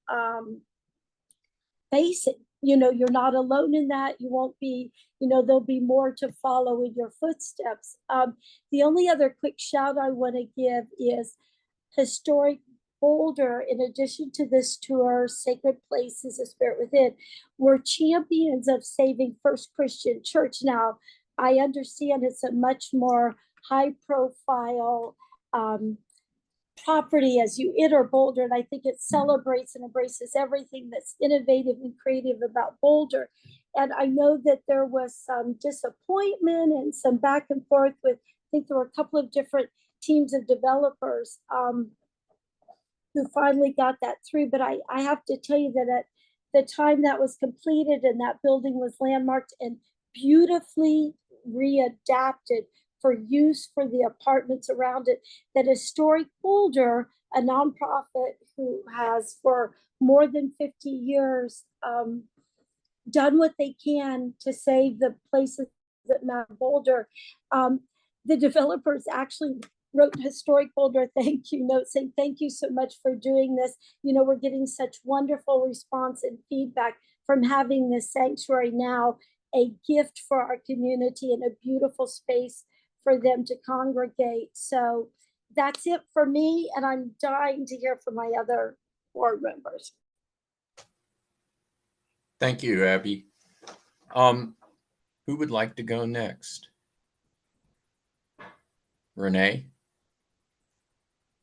facing. You know, you're not alone in that. You won't be, you know, there'll be more to follow in your footsteps. The only other quick shout I want to give is Historic Boulder, in addition to this tour, Sacred Places, A Spirit Within, were champions of saving First Christian Church. Now, I understand it's a much more high profile property as you enter Boulder, and I think it celebrates and embraces everything that's innovative and creative about Boulder. And I know that there was some disappointment and some back and forth with, I think there were a couple of different teams of developers who finally got that through. But I have to tell you that at the time that was completed and that building was landmarked and beautifully readapted for use for the apartments around it, that Historic Boulder, a nonprofit who has for more than 50 years done what they can to save the places that matter Boulder. The developers actually wrote Historic Boulder a thank you note saying, thank you so much for doing this. You know, we're getting such wonderful response and feedback from having this sanctuary now, a gift for our community and a beautiful space for them to congregate. So that's it for me, and I'm dying to hear from my other board members. Thank you, Abby. Who would like to go next? Renee?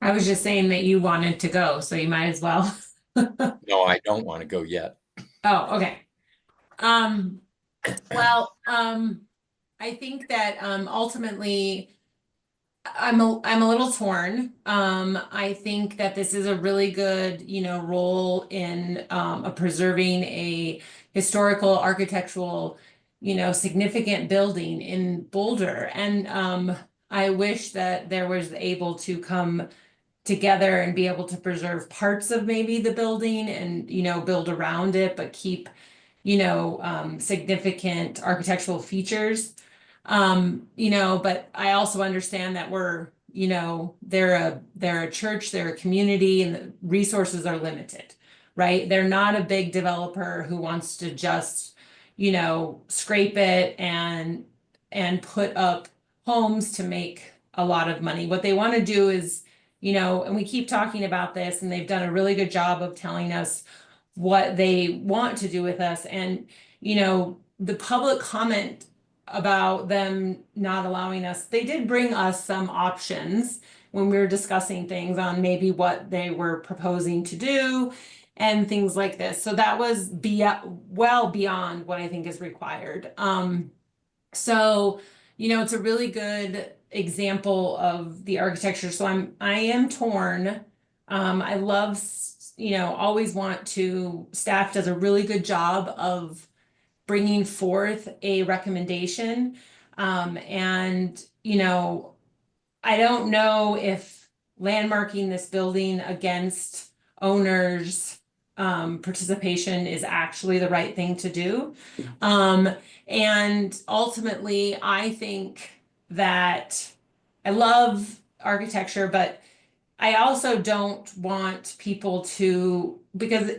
I was just saying that you wanted to go, so you might as well. No, I don't want to go yet. Oh, okay. Well, I think that ultimately I'm a little torn. I think that this is a really good, you know, role in preserving a historical, architectural, you know, significant building in Boulder. And I wish that there was able to come together and be able to preserve parts of maybe the building and, you know, build around it, but keep, you know, significant architectural features. You know, but I also understand that we're, you know, they're a church, they're a community, and the resources are limited, right? They're not a big developer who wants to just, you know, scrape it and put up homes to make a lot of money. What they want to do is, you know, and we keep talking about this, and they've done a really good job of telling us what they want to do with us. And, you know, the public comment about them not allowing us, they did bring us some options when we were discussing things on maybe what they were proposing to do and things like this. So that was well beyond what I think is required. So, you know, it's a really good example of the architecture. So I am torn. I love, you know, always want to, staff does a really good job of bringing forth a recommendation. And, you know, I don't know if landmarking this building against owners' participation is actually the right thing to do. And ultimately, I think that I love architecture, but I also don't want people to, because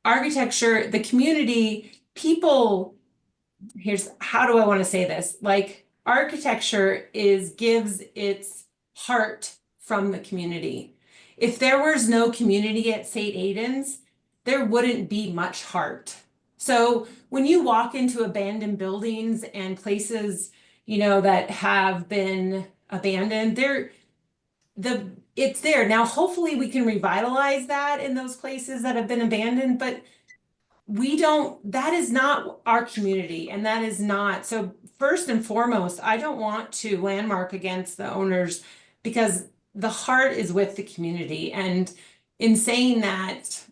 architecture, the community, people, here's, how do I want to say this? Like, architecture gives its heart from the community. If there was no community at St. Aidan's, there wouldn't be much heart. So when you walk into abandoned buildings and places, you know, that have been abandoned, it's there. Now, hopefully we can revitalize that in those places that have been abandoned, but that is not our community, and that is not, so first and foremost, I don't want to landmark against the owners because the heart is with the community. And in saying that,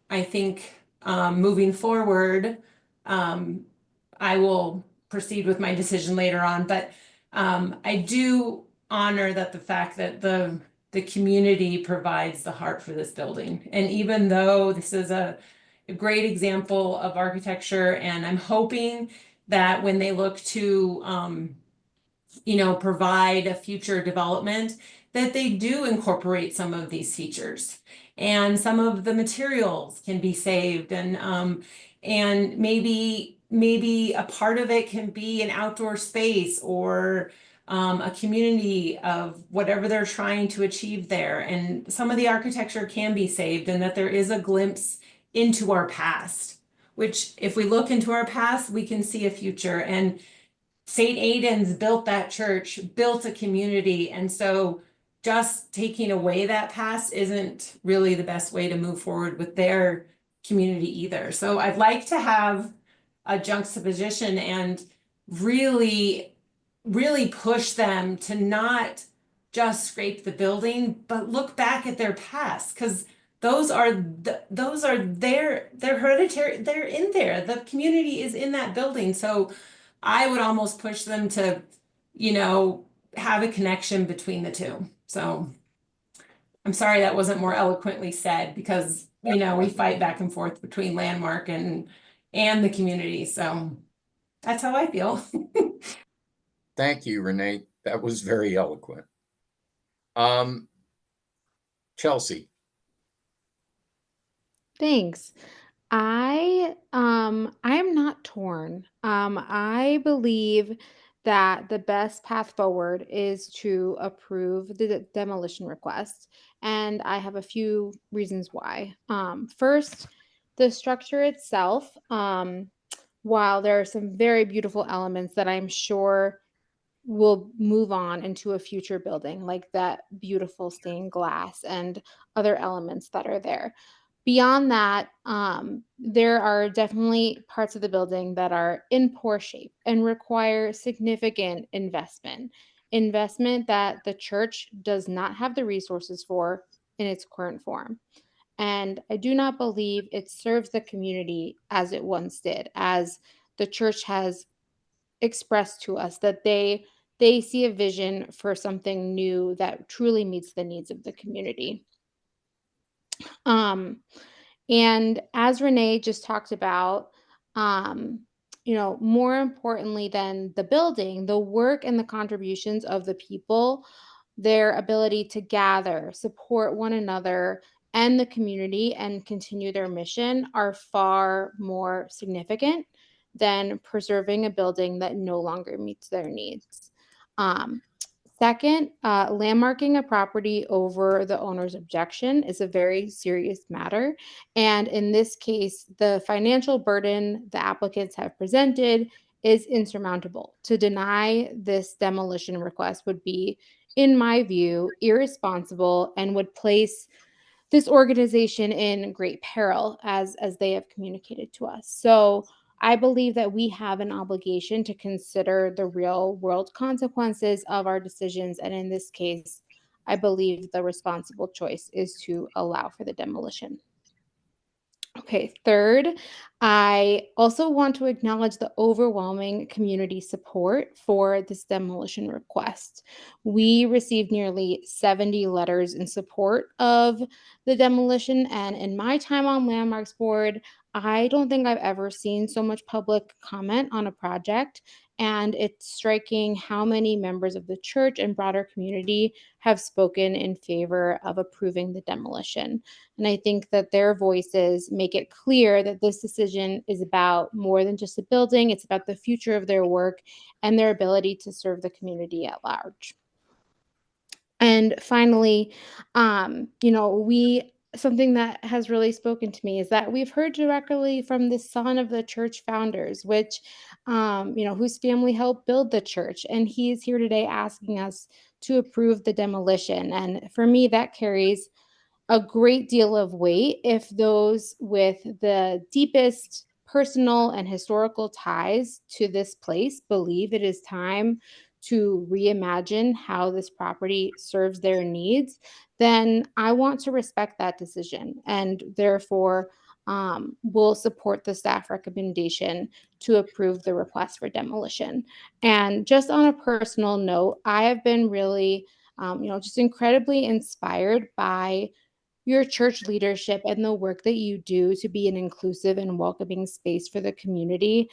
I think moving forward, I will proceed with my decision later on, but I do honor that the fact that the community provides the heart for this building. And even though this is a great example of architecture, and I'm hoping that when they look to, provide a future development, that they do incorporate some of these features. And some of the materials can be saved, and maybe a part of it can be an outdoor space, or a community of whatever they're trying to achieve there. And some of the architecture can be saved, and that there is a glimpse into our past, which if we look into our past, we can see a future. And St. Aidan's built that church, built a community. And so just taking away that past isn't really the best way to move forward with their community either. So I'd like to have a juxtaposition and really, really push them to not just scrape the building, but look back at their past, because those are their hereditary, they're in there. The community is in that building. So I would almost push them to, have a connection between the two. So I'm sorry that wasn't more eloquently said, because, we fight back and forth between Landmark and the community. So that's how I feel. Thank you, Renee. That was very eloquent. Chelsea. Thanks. I'm not torn. I believe that the best path forward is to approve the demolition request, and I have a few reasons why. First, the structure itself, while there are some very beautiful elements that I'm sure will move on into a future building, like that beautiful stained glass and other elements that are there. Beyond that, there are definitely parts of the building that are in poor shape and require significant investment that the church does not have the resources for in its current form. And I do not believe it serves the community as it once did, as the church has expressed to us that they see a vision for something new that truly meets the needs of the community. And as Renee just talked about, more importantly than the building, the work and the contributions of the people, their ability to gather, support one another and the community and continue their mission are far more significant than preserving a building that no longer meets their needs. Second, landmarking a property over the owner's objection is a very serious matter. And in this case, the financial burden the applicants have presented is insurmountable. To deny this demolition request would be, in my view, irresponsible and would place this organization in great peril, as they have communicated to us. So I believe that we have an obligation to consider the real world consequences of our decisions. And in this case, I believe the responsible choice is to allow for the demolition. Okay, third, I also want to acknowledge the overwhelming community support for this demolition request. We received nearly 70 letters in support of the demolition, and in my time on Landmarks Board, I don't think I've ever seen so much public comment on a project, and it's striking how many members of the church and broader community have spoken in favor of approving the demolition. And I think that their voices make it clear that this decision is about more than just a building. It's about the future of their work and their ability to serve the community at large. And finally, something that has really spoken to me is that we've heard directly from the son of the church founders, whose family helped build the church. And he is here today asking us to approve the demolition. And for me, that carries a great deal of weight if those with the deepest personal and historical ties to this place believe it is time to reimagine how this property serves their needs, then I want to respect that decision, and therefore will support the staff recommendation to approve the request for demolition. And just on a personal note, I have been really, just incredibly inspired by your church leadership and the work that you do to be an inclusive and welcoming space for the community.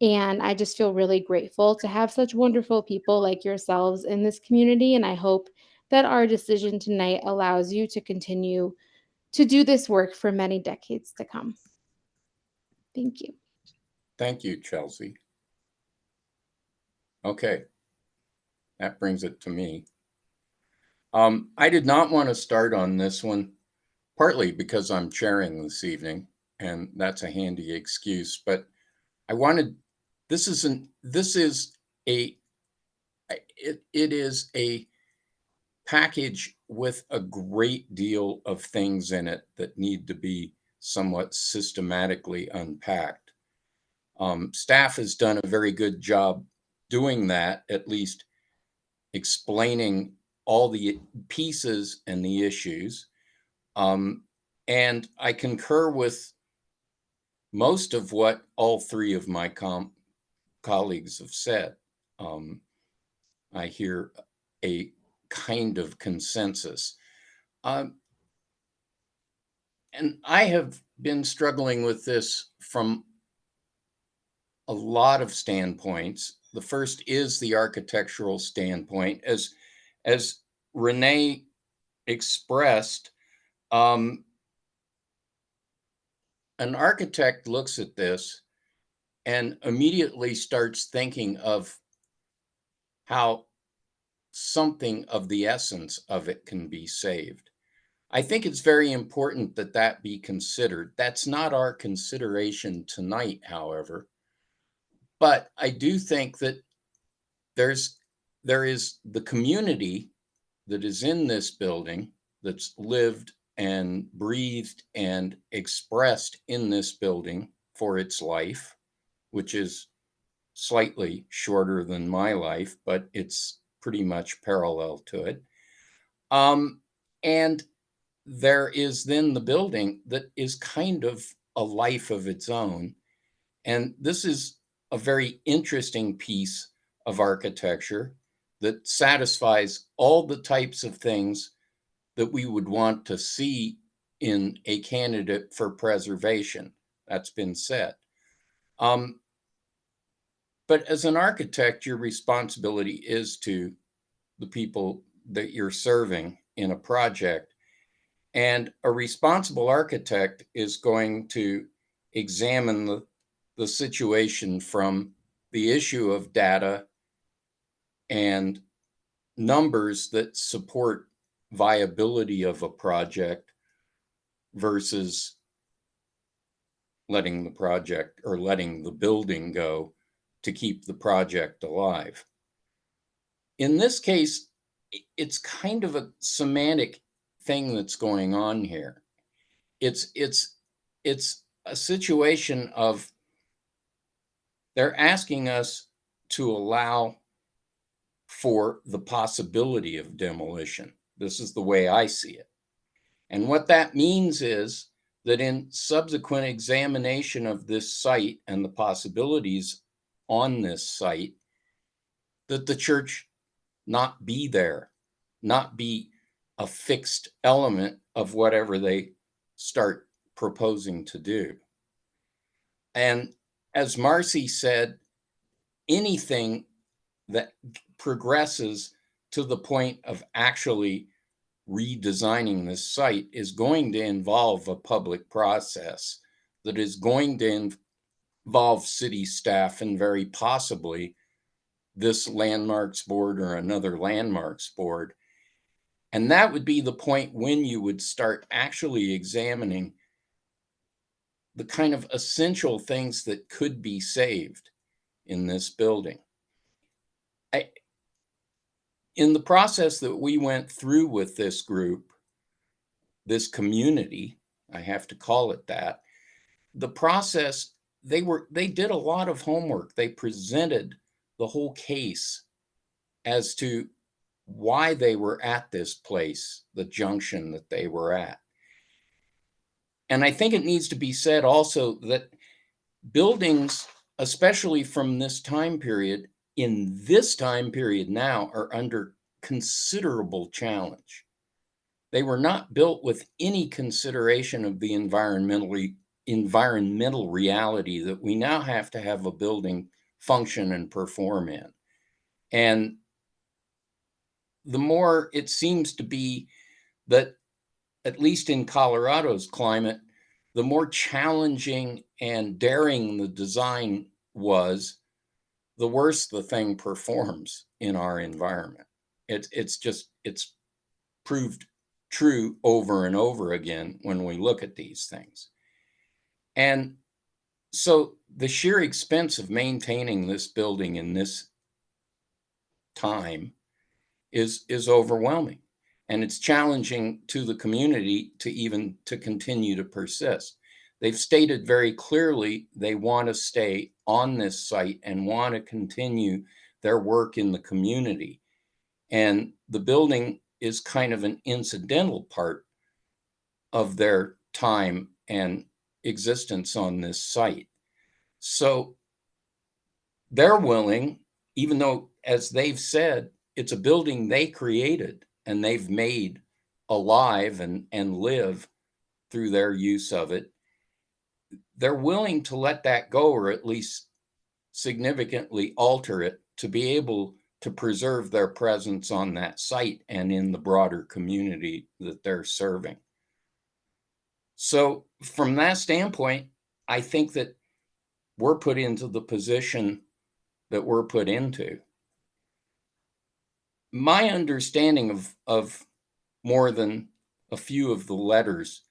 And I just feel really grateful to have such wonderful people like yourselves in this community. And I hope that our decision tonight allows you to continue to do this work for many decades to come. Thank you. Thank you, Chelsea. Okay, that brings it to me. I did not want to start on this one, partly because I'm chairing this evening, and that's a handy excuse, but I wanted, it is a package with a great deal of things in it that need to be somewhat systematically unpacked. Staff has done a very good job doing that, at least explaining all the pieces and the issues. And I concur with most of what all three of my colleagues have said. I hear a kind of consensus. And I have been struggling with this from a lot of standpoints. The first is the architectural standpoint. As Renee expressed, an architect looks at this and immediately starts thinking of how something of the essence of it can be saved. I think it's very important that that be considered. That's not our consideration tonight, however. But I do think that there is the community that is in this building, that's lived and breathed and expressed in this building for its life, which is slightly shorter than my life, but it's pretty much parallel to it. And there is then the building that is kind of a life of its own. And this is a very interesting piece of architecture that satisfies all the types of things that we would want to see in a candidate for preservation. That's been said. But as an architect, your responsibility is to the people that you're serving in a project. And a responsible architect is going to examine the situation from the issue of data and numbers that support viability of a project versus letting the project or letting the building go to keep the project alive. In this case, it's kind of a semantic thing that's going on here. It's a situation of they're asking us to allow for the possibility of demolition. This is the way I see it. And what that means is that in subsequent examination of this site and the possibilities on this site, that the church not be there, not be a fixed element of whatever they start proposing to do. And as Marcy said, anything that progresses to the point of actually redesigning this site is going to involve a public process that is going to involve city staff and very possibly this landmarks board or another landmarks board. And that would be the point when you would start actually examining the kind of essential things that could be saved in this building. In the process that we went through with this group, this community, I have to call it that, the process, they did a lot of homework. They presented the whole case as to why they were at this place, the junction that they were at. And I think it needs to be said also that buildings, especially from this time period, in this time period now, are under considerable challenge. They were not built with any consideration of the environmentally environmental reality that we now have to have a building function and perform in. And the more it seems to be that, at least in Colorado's climate, the more challenging and daring the design was, the worse the thing performs in our environment. It's proved true over and over again when we look at these things. And so the sheer expense of maintaining this building in this time is overwhelming. And it's challenging to the community to continue to persist. They've stated very clearly they want to stay on this site and want to continue their work in the community. And the building is kind of an incidental part of their time and existence on this site. So they're willing, even though, as they've said, it's a building they created and they've made alive and live through their use of it, they're willing to let that go, or at least significantly alter it, to be able to preserve their presence on that site and in the broader community that they're serving. So from that standpoint, I think that we're put into the position that we're put into. My understanding of more than a few of the letters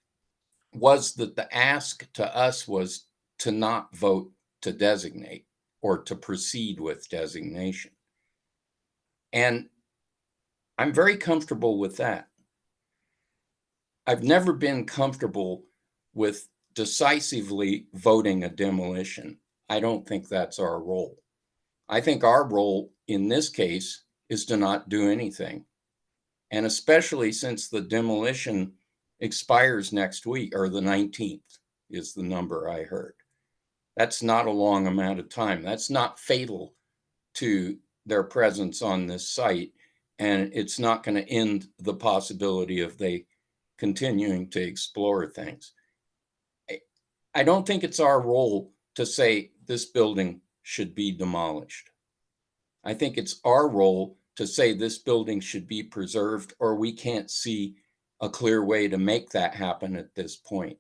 was that the ask to us was to not vote to designate or to proceed with designation. And I'm very comfortable with that. I've never been comfortable with decisively voting a demolition. I don't think that's our role. I think our role in this case is to not do anything. And especially since the demolition expires next week, or the 19th is the number I heard. That's not a long amount of time. That's not fatal to their presence on this site. And it's not going to end the possibility of they continuing to explore things. I don't think it's our role to say this building should be demolished. I think it's our role to say this building should be preserved, or we can't see a clear way to make that happen at this point.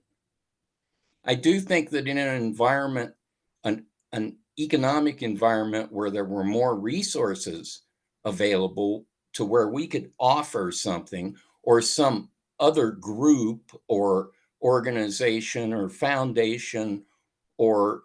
I do think that in an environment, an economic environment where there were more resources available to where we could offer something, or some other group or organization or foundation or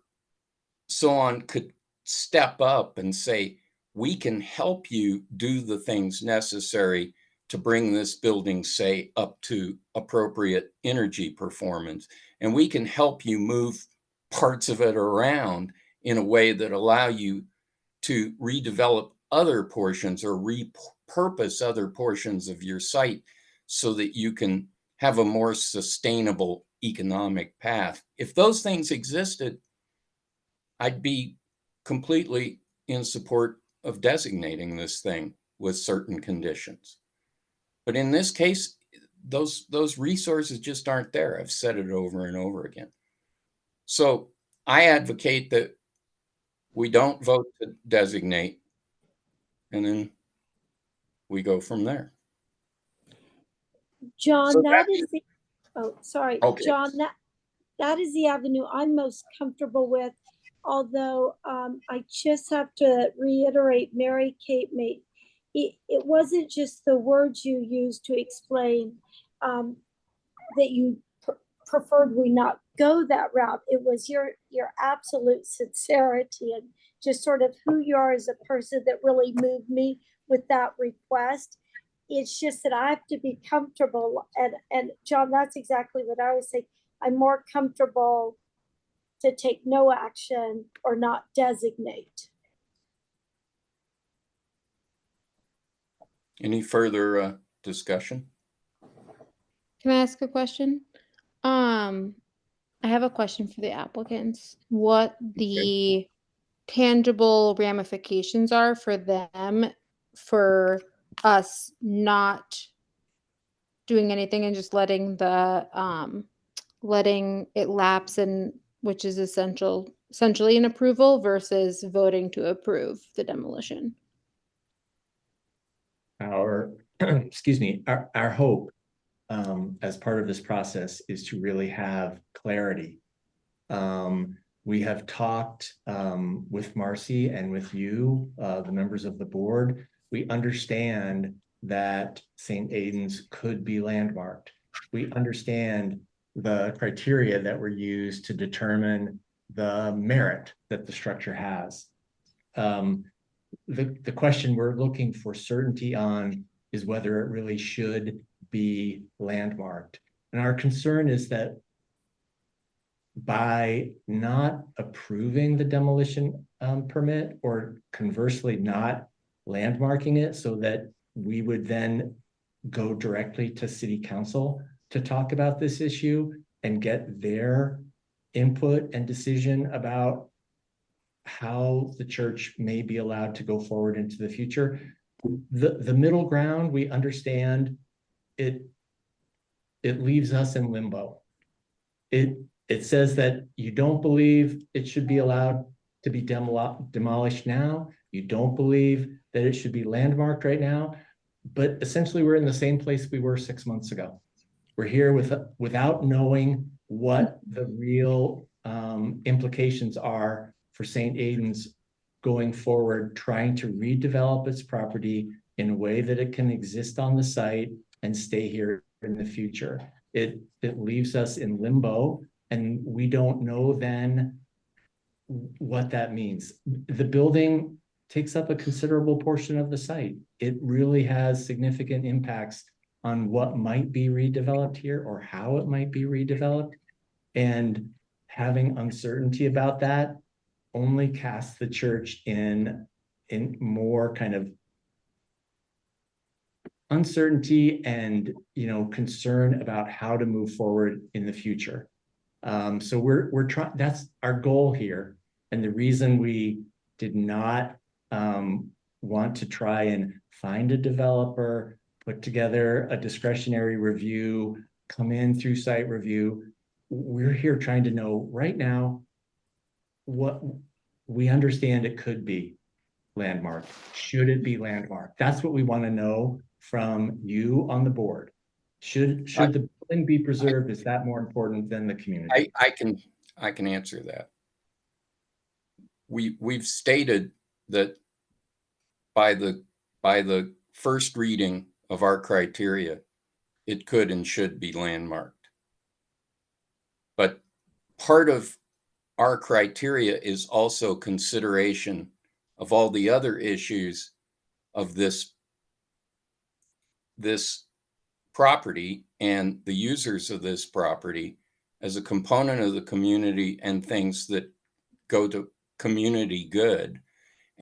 so on could step up and say, we can help you do the things necessary to bring this building, say, up to appropriate energy performance. And we can help you move parts of it around in a way that allow you to redevelop other portions or repurpose other portions of your site so that you can have a more sustainable economic path. If those things existed, I'd be completely in support of designating this thing with certain conditions. But in this case, those resources just aren't there. I've said it over and over again. So I advocate that we don't vote to designate, and then we go from there. John, So that is the, oh, sorry, Okay. John, that is the avenue I'm most comfortable with. Although I just have to reiterate, Mary Kate made, it wasn't just the words you used to explain that you preferred we not go that route. It was your absolute sincerity and just sort of who you are as a person that really moved me with that request. It's just that I have to be comfortable. And John, that's exactly what I was saying. I'm more comfortable to take no action or not designate. Any further discussion? Can I ask a question? I have a question for the applicants. What the tangible ramifications are for them, for us not doing anything and just letting the letting it lapse, and which is essentially an approval versus voting to approve the demolition. Our, excuse me, our hope as part of this process is to really have clarity. We have talked with Marcy and with you, the members of the board. We understand that St. Aidan's could be landmarked. We understand the criteria that were used to determine the merit that the structure has. The question we're looking for certainty on is whether it really should be landmarked. And our concern is that by not approving the demolition permit, or conversely not landmarking it, so that we would then go directly to city council to talk about this issue and get their input and decision about how the church may be allowed to go forward into the future. The middle ground, we understand it leaves us in limbo. It says that you don't believe it should be allowed to be demolished now. You don't believe that it should be landmarked right now. But essentially, we're in the same place we were 6 months ago. We're here without knowing what the real implications are for St. Aidan's going forward, trying to redevelop its property in a way that it can exist on the site and stay here in the future. It leaves us in limbo, and we don't know then what that means. The building takes up a considerable portion of the site. It really has significant impacts on what might be redeveloped here or how it might be redeveloped. And having uncertainty about that only casts the church in more kind of uncertainty and, concern about how to move forward in the future. So we're trying, that's our goal here. And the reason we did not want to try and find a developer, put together a discretionary review, come in through site review. We're here trying to know right now what we understand it could be landmarked. Should it be landmarked? That's what we want to know from you on the board. Should the building be preserved? Is that more important than the community? I can answer that. We've stated that by the first reading of our criteria, it could and should be landmarked. But part of our criteria is also consideration of all the other issues of this property and the users of this property as a component of the community, and things that go to community good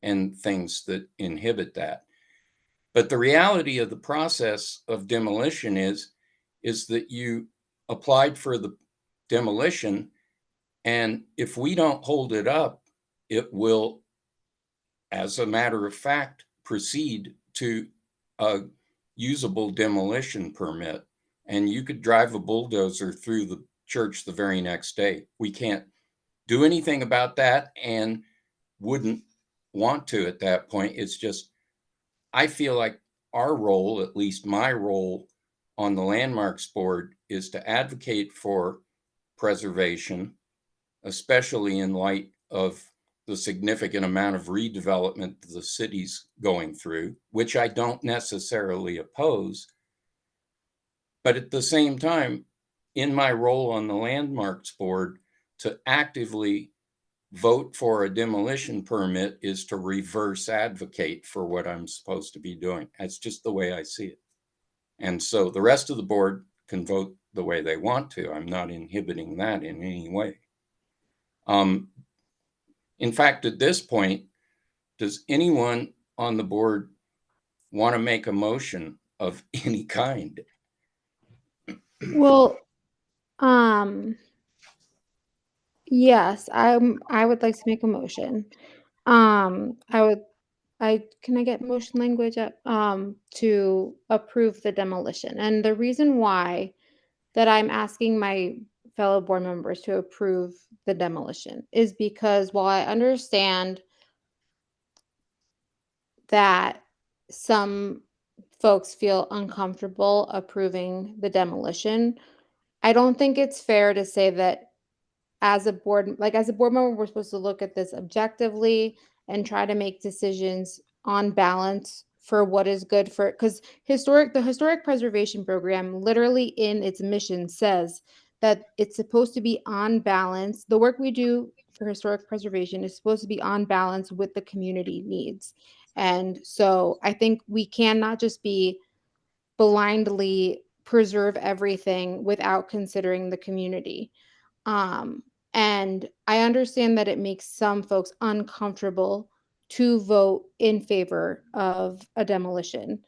and things that inhibit that. But the reality of the process of demolition is that you applied for the demolition, and if we don't hold it up, it will, as a matter of fact, proceed to a usable demolition permit, and you could drive a bulldozer through the church the very next day. We can't do anything about that and wouldn't want to at that point. It's just, I feel like our role, at least my role on the Landmarks Board, is to advocate for preservation, especially in light of the significant amount of redevelopment the city's going through, which I don't necessarily oppose. But at the same time, in my role on the Landmarks Board, to actively vote for a demolition permit is to reverse advocate for what I'm supposed to be doing. That's just the way I see it. And so the rest of the board can vote the way they want to. I'm not inhibiting that in any way. In fact, at this point, does anyone on the board want to make a motion of any kind? Well, yes, I would like to make a motion. Can I get motion language up, to approve the demolition? And the reason why that I'm asking my fellow board members to approve the demolition is because while I understand that some folks feel uncomfortable approving the demolition, I don't think it's fair to say that as a board member, we're supposed to look at this objectively and try to make decisions on balance for what is good for, because the historic preservation program literally in its mission says that it's supposed to be on balance. The work we do for historic preservation is supposed to be on balance with the community needs. And so I think we cannot just be blindly preserve everything without considering the community. And I understand that it makes some folks uncomfortable to vote in favor of a demolition.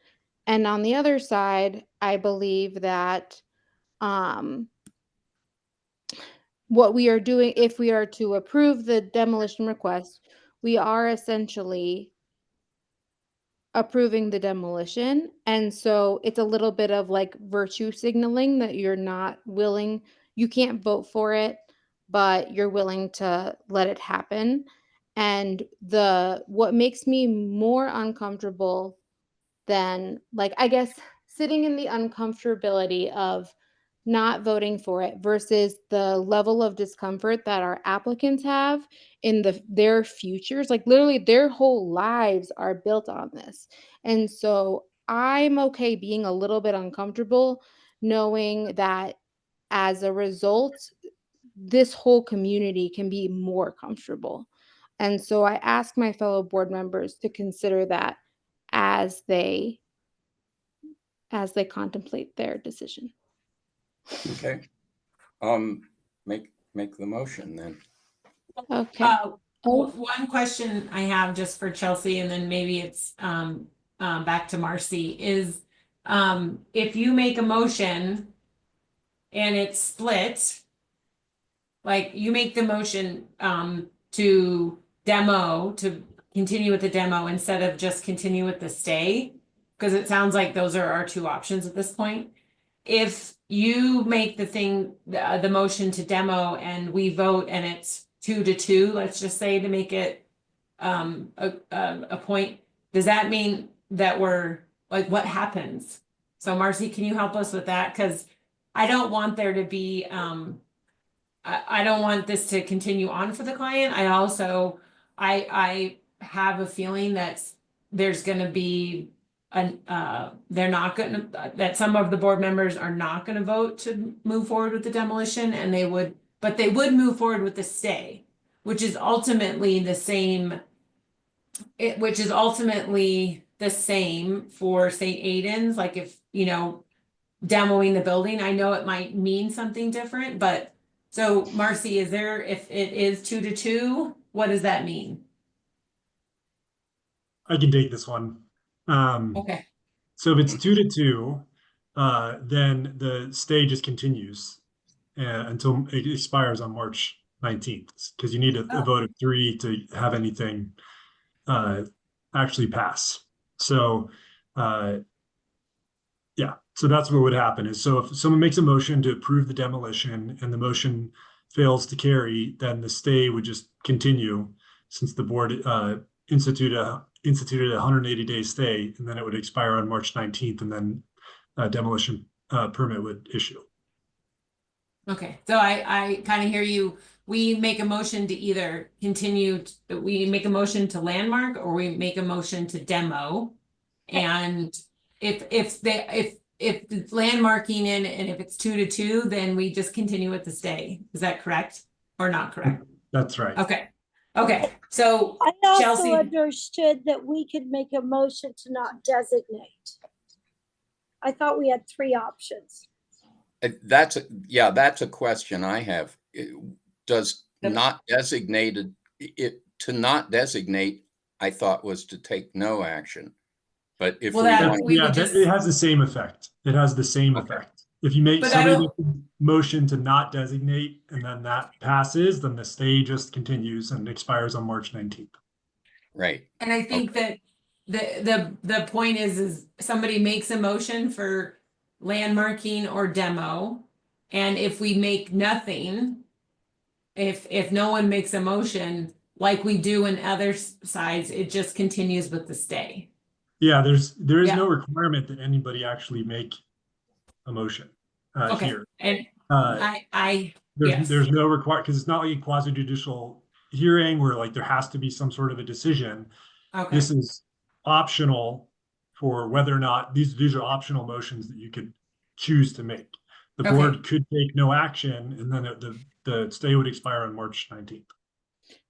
And on the other side, I believe that what we are doing, if we are to approve the demolition request, we are essentially approving the demolition. And so it's a little bit of like virtue signaling that you're not willing, you can't vote for it, but you're willing to let it happen. And what makes me more uncomfortable than, like, I guess sitting in the uncomfortability of not voting for it versus the level of discomfort that our applicants have in their futures, like literally their whole lives are built on this. And so I'm okay being a little bit uncomfortable knowing that as a result, this whole community can be more comfortable. And so I ask my fellow board members to consider that as they contemplate their decision. Okay. Make the motion then. Okay. One question I have just for Chelsea, and then maybe it's back to Marcy, is if you make a motion and it's split, like you make the motion to continue with the demo instead of just continue with the stay, because it sounds like those are our two options at this point. If you make the motion to demo and we vote and it's 2-2, let's just say, to make it a point, does that mean that we're like, what happens? So Marcy, can you help us with that? Because I don't want there to be, I don't want this to continue on for the client. I have a feeling that there's going to be that some of the board members are not going to vote to move forward with the demolition, and they would move forward with the stay, which is ultimately the same. Which is ultimately the same for St. Aidan's. Like if, demoing the building, I know it might mean something different, but so Marcy, if it is 2-2, what does that mean? I can take this one. Okay. So if it's 2-2, then the stay just continues until it expires on March 19th, because you need a vote of 3 to have anything actually pass. So so that's what would happen is, so if someone makes a motion to approve the demolition and the motion fails to carry, then the stay would just continue, since the board instituted a 180-day stay, and then it would expire on March 19th, and then a demolition permit would issue. Okay, so I kind of hear you. We make a motion to either continue, we make a motion to landmark, or we make a motion to demo. And if it's landmarking in, and if it's 2-2, then we just continue with the stay. Is that correct or not correct? That's right. Okay. So I also Chelsea, understood that we could make a motion to not designate. I thought we had 3 options. That's a question I have. Does not designated to not designate, I thought, was to take no action. But if it has the same effect. It has the same effect. If you make somebody make a motion to not designate and then that passes, then the stay just continues and expires on March 19th. Right. and I think that the point is somebody makes a motion for landmarking or demo, And if we make nothing, if no one makes a motion, like we do in other sides, it just continues with the stay. Yeah, there is Yeah. no requirement that anybody actually make a motion Okay, here. and Uh, yes. There's no because it's not like a quasi judicial hearing where like there has to be some sort of a decision. Okay, This is optional for whether or not these are optional motions that you could choose to make. The Okay. board could take no action, and then the stay would expire on March 19th.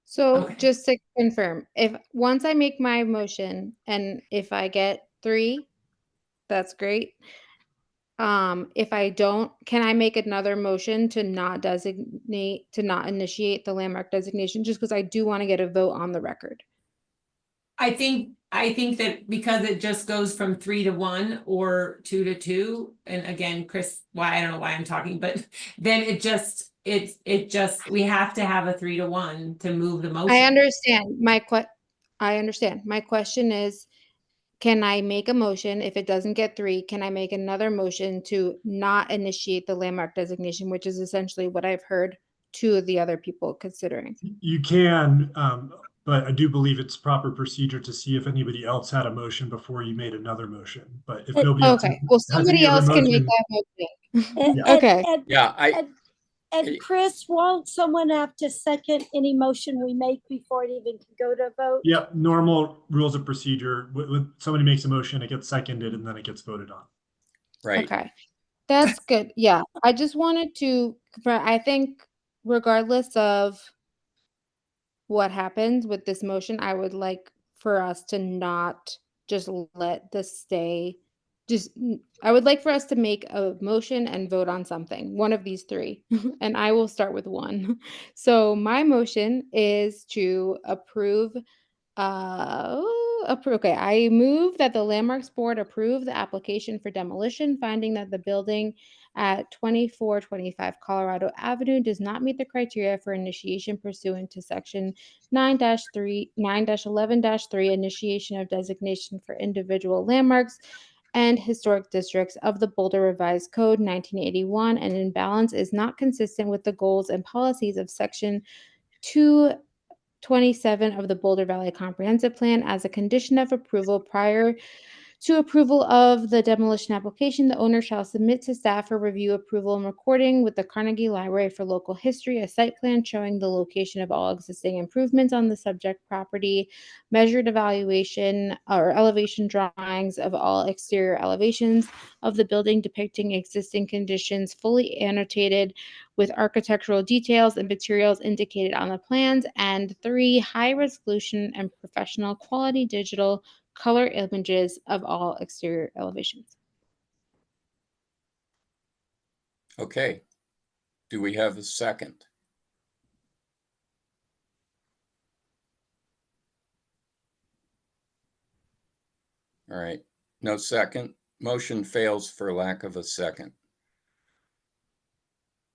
So Okay. just to confirm, if once I make my motion and if I get 3, that's great. If I don't, can I make another motion to not initiate the landmark designation? Just because I do want to get a vote on the record. I think that because it just goes from 3 to 1 or 2 to 2, and again, Chris, I don't know why I'm talking, but then it just we have to have a 3 to 1 to move the motion. I understand. I understand. My question is, can I make a motion if it doesn't get 3? Can I make another motion to not initiate the landmark designation, which is essentially what I've heard 2 of the other people considering? You can, but I do believe it's proper procedure to see if anybody else had a motion before you made another motion. But if nobody else Okay. Well, has somebody any other else can make motion, that motion. Yeah. Okay. Yeah, And Chris, won't someone have to second any motion we make before it even can go to vote? yeah, normal rules of procedure. When somebody makes a motion, it gets seconded and then it gets voted on. right. Okay. That's good. Yeah. I just wanted to, I think regardless of what happens with this motion, I would like for us to not just let this stay. I would like for us to make a motion and vote on something, one of these 3, and I will start with 1. So my motion is to approve. Okay, I move that the Landmarks Board approve the application for demolition, finding that the building at 2425 Colorado Avenue does not meet the criteria for initiation pursuant to section 9-11-3, initiation of designation for individual landmarks and historic districts of the Boulder Revised Code 1981, and in balance is not consistent with the goals and policies of section 227 of the Boulder Valley Comprehensive Plan. As a condition of approval, prior to approval of the demolition application, the owner shall submit to staff for review, approval, and recording with the Carnegie Library for Local History a site plan showing the location of all existing improvements on the subject property, measured evaluation or elevation drawings of all exterior elevations of the building depicting existing conditions, fully annotated with architectural details and materials indicated on the plans, and 3, high resolution and professional quality digital color images of all exterior elevations. Okay. Do we have a second? All right. No second. Motion fails for lack of a second.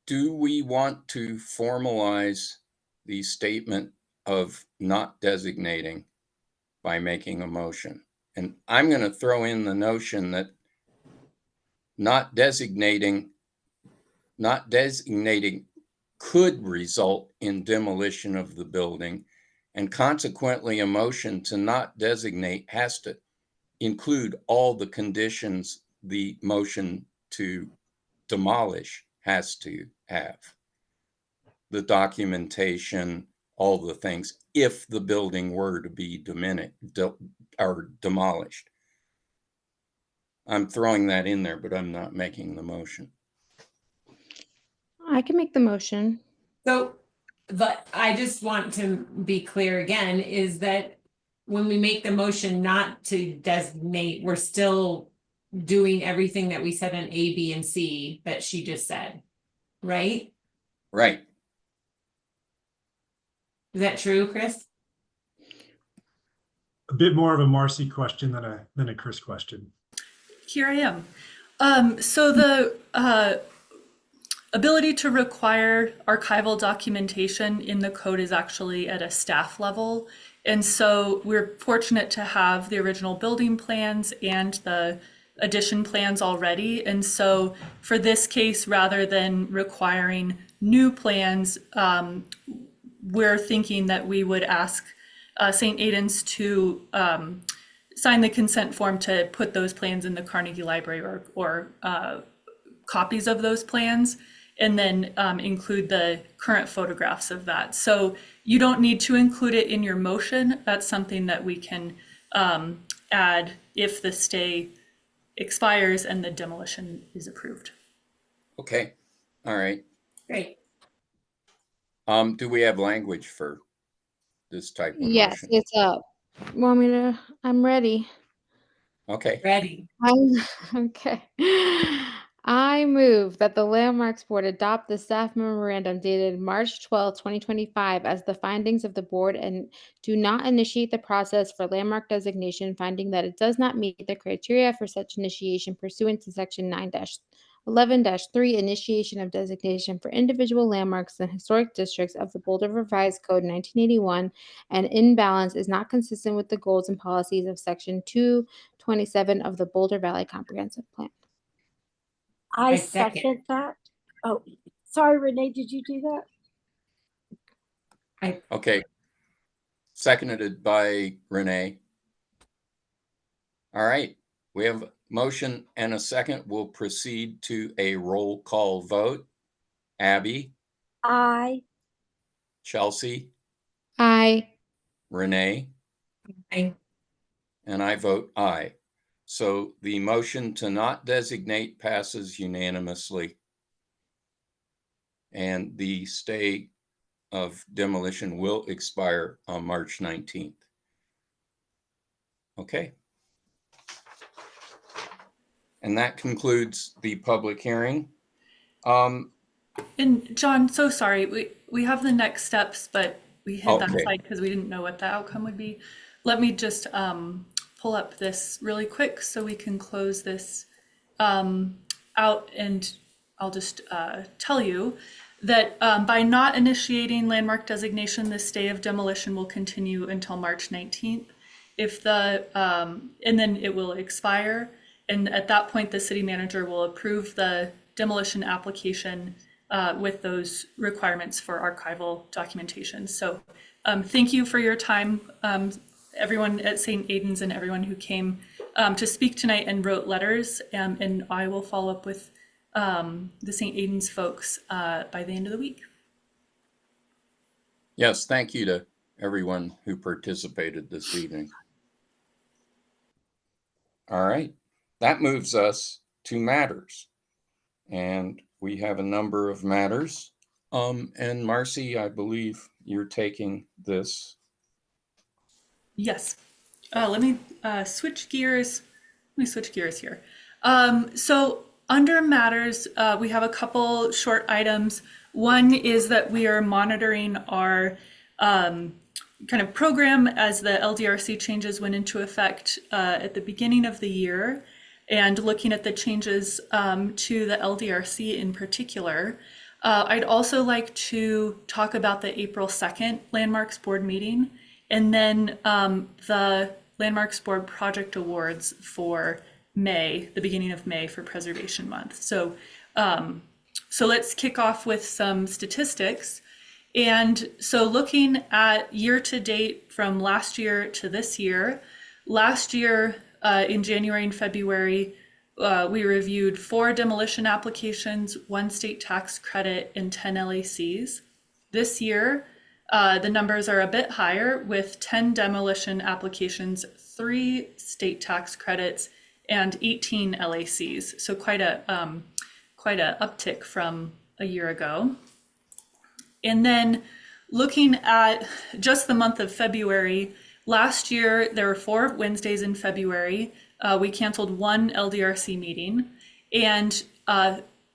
Do we want to formalize the statement of not designating by making a motion? And I'm going to throw in the notion that not designating could result in demolition of the building, and consequently a motion to not designate has to include all the conditions the motion to demolish has to have. The documentation, all the things, if the building were to be demolished. I'm throwing that in there, but I'm not making the motion. I can make the motion. So, but I just want to be clear again, is that when we make the motion not to designate, we're still doing everything that we said in A, B, and C that she just said, right? Right. Is that true, Chris? A bit more of a Marcy question than a Chris question. Here I am. So the ability to require archival documentation in the code is actually at a staff level. And so we're fortunate to have the original building plans and the addition plans already. And so for this case, rather than requiring new plans, we're thinking that we would ask St. Aidan's to sign the consent form to put those plans in the Carnegie Library or copies of those plans, and then include the current photographs of that. So you don't need to include it in your motion. That's something that we can add if the stay expires and the demolition is approved. Okay, all right. Great. Do we have language for this type of Yes, motion? it's up. Want me to? I'm ready. Okay, Ready. Okay. I move that the Landmarks Board adopt the staff memorandum dated March 12, 2025 as the findings of the board and do not initiate the process for landmark designation, finding that it does not meet the criteria for such initiation pursuant to section 9-11-3, initiation of designation for individual landmarks and historic districts of the Boulder Revised Code 1981 and in balance is not consistent with the goals and policies of section 227 of the Boulder Valley Comprehensive Plan. I I second. second that. Oh, sorry, Renee, did you do that? okay. Seconded by Renee. All right, we have a motion and a second. We'll proceed to a roll call vote. Abby, I, Chelsea, Aye. Renee, Aye. and I vote aye. So the motion to not designate passes unanimously. And the stay of demolition will expire on March 19th. Okay. And that concludes the public hearing. And John, so sorry, we have the next steps, but we hit that Okay. aside because we didn't know what the outcome would be. Let me just pull up this really quick so we can close this out, and I'll just tell you that by not initiating landmark designation, the stay of demolition will continue until March 19th. If the and then it will expire, and at that point the city manager will approve the demolition application with those requirements for archival documentation. So thank you for your time, everyone at St. Aidan's and everyone who came to speak tonight and wrote letters, and I will follow up with the St. Aidan's folks by the end of the week. Yes, thank you to everyone who participated this evening. All right, that moves us to matters. And we have a number of matters. And Marcy, I believe you're taking this. Yes. Let me switch gears. Let me switch gears here. So under matters, we have a couple short items. One is that we are monitoring our kind of program as the LDRC changes went into effect at the beginning of the year, and looking at the changes to the LDRC in particular. I'd also like to talk about the April 2nd Landmarks Board meeting, and then the Landmarks Board project awards for May, the beginning of May for Preservation Month. So, so let's kick off with some statistics. And so looking at year to date from last year to this year, last year in January and February, we reviewed 4 demolition applications, 1 state tax credit, and 10 LACs. This year, the numbers are a bit higher with 10 demolition applications, 3 state tax credits, and 18 LACs. So quite a uptick from a year ago. And then looking at just the month of February, last year there were 4 Wednesdays in February. We canceled 1 LDRC meeting, and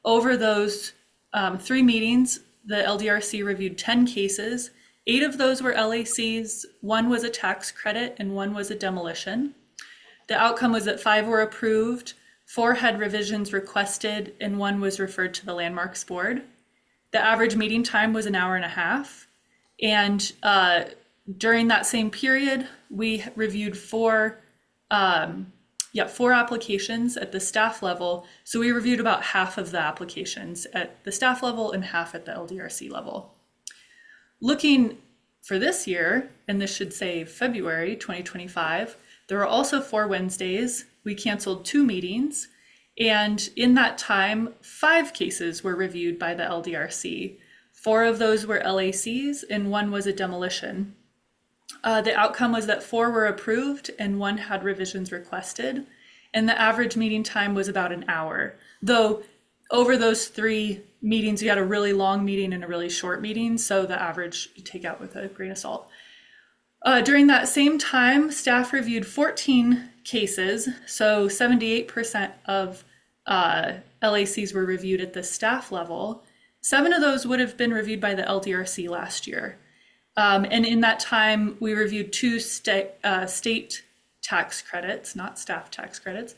over those 3 meetings, the LDRC reviewed 10 cases. 8 of those were LACs, 1 was a tax credit, and 1 was a demolition. The outcome was that 5 were approved, 4 had revisions requested, and 1 was referred to the Landmarks Board. The average meeting time was an hour and a half. And during that same period, we reviewed 4 4 applications at the staff level. So we reviewed about half of the applications at the staff level and half at the LDRC level. Looking for this year, and this should say February 2025, there were also 4 Wednesdays. We canceled 2 meetings. And in that time, 5 cases were reviewed by the LDRC. 4 of those were LACs and 1 was a demolition. The outcome was that 4 were approved and 1 had revisions requested. And the average meeting time was about an hour. Though over those 3 meetings, we had a really long meeting and a really short meeting. So the average you take out with a grain of salt. During that same time, staff reviewed 14 cases. So 78% of LACs were reviewed at the staff level. 7 of those would have been reviewed by the LDRC last year. And in that time, we reviewed 2 state tax credits, not staff tax credits,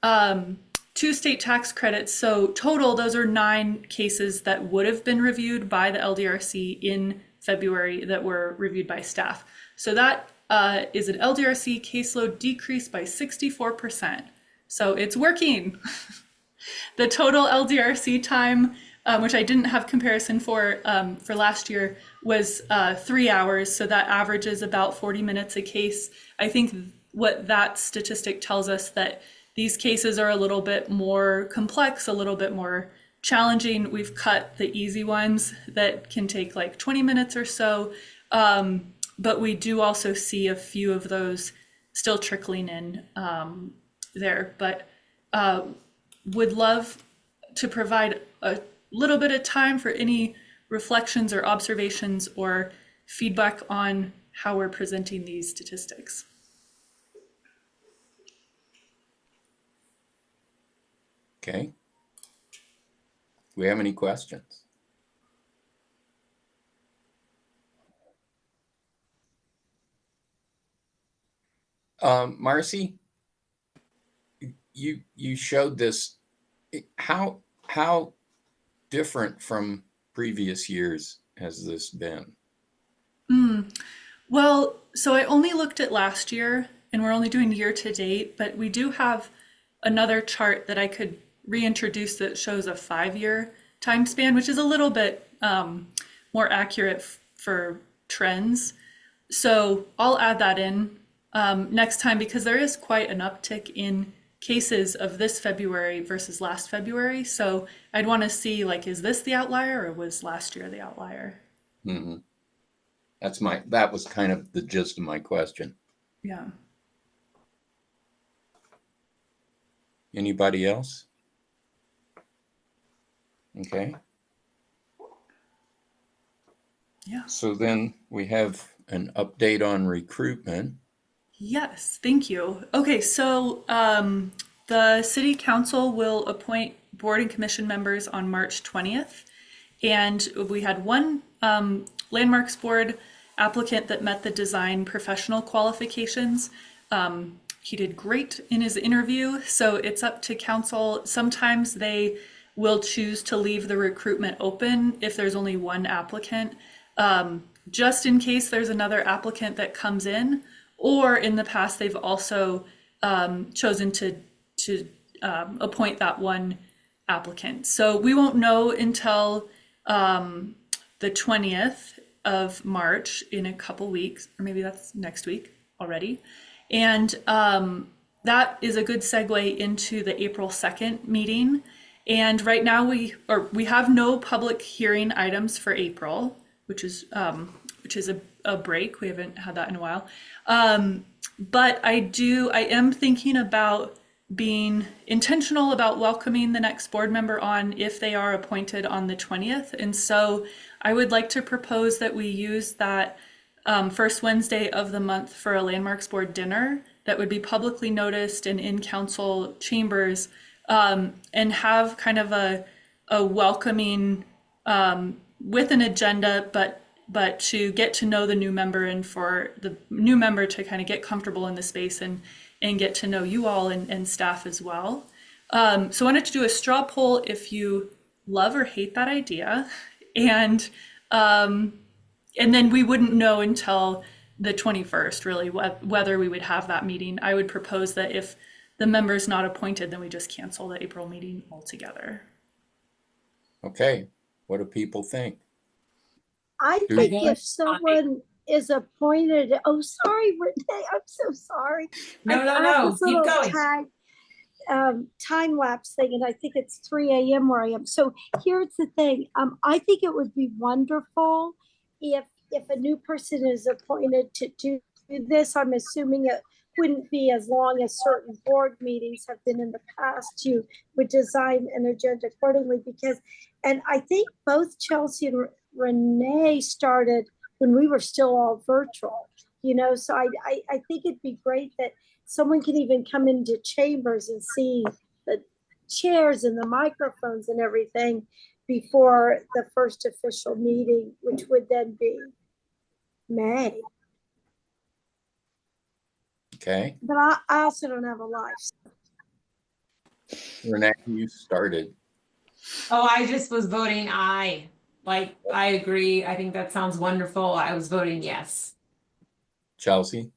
2 state tax credits. So total, those are 9 cases that would have been reviewed by the LDRC in February that were reviewed by staff. So that is an LDRC caseload decrease by 64%. So it's working. The total LDRC time, which I didn't have comparison for last year, was 3 hours. So that averages about 40 minutes a case. I think what that statistic tells us that these cases are a little bit more complex, a little bit more challenging. We've cut the easy ones that can take like 20 minutes or so. But we do also see a few of those still trickling in there. But would love to provide a little bit of time for any reflections or observations or feedback on how we're presenting these statistics. Okay. Do we have any questions? Marcy, you showed this. How different from previous years has this been? Well, so I only looked at last year and we're only doing year to date, but we do have another chart that I could reintroduce that shows a 5-year time span, which is a little bit more accurate for trends. So I'll add that in next time because there is quite an uptick in cases of this February versus last February. So I'd want to see, like, is this the outlier or was last year the outlier? Mm-hmm. That was kind of the gist of my question. Yeah. Anybody else? Okay. Yeah. So then we have an update on recruitment. Yes, thank you. Okay, so the City Council will appoint board and commission members on March 20th. And we had one Landmarks Board applicant that met the design professional qualifications. He did great in his interview, so it's up to council. Sometimes they will choose to leave the recruitment open if there's only one applicant, just in case there's another applicant that comes in. Or in the past, they've also chosen to appoint that one applicant. So we won't know until the 20th of March in a couple weeks, or maybe that's next week already. And that is a good segue into the April 2nd meeting. And right now we have no public hearing items for April, which is a break. We haven't had that in a while. But I am thinking about being intentional about welcoming the next board member on if they are appointed on the 20th. And so I would like to propose that we use that first Wednesday of the month for a Landmarks Board dinner that would be publicly noticed and in council chambers, and have kind of a welcoming with an agenda, but to get to know the new member and for the new member to kind of get comfortable in the space and get to know you all and staff as well. So I wanted to do a straw poll if you love or hate that idea. And then we wouldn't know until the 21st, really, whether we would have that meeting. I would propose that if the member's not appointed, then we just cancel the April meeting altogether. Okay, what do people think? I Do- think if someone is appointed, oh, sorry, Renee, I'm so sorry. No, I have no, this keep little going. time lapse thing, and I think it's 3 a.m. where I am. So here's the thing. I think it would be wonderful if a new person is appointed to do this. I'm assuming it wouldn't be as long as certain board meetings have been in the past. You would design an agenda accordingly because, and I think both Chelsea and Renee started when we were still all virtual, so I think it'd be great that someone can even come into chambers and see the chairs and the microphones and everything before the first official meeting, which would then be May. Okay, But I also don't have a life. Renee, you started. Oh, I just was voting aye. Like, I agree. I think that sounds wonderful. I was voting yes. Chelsea?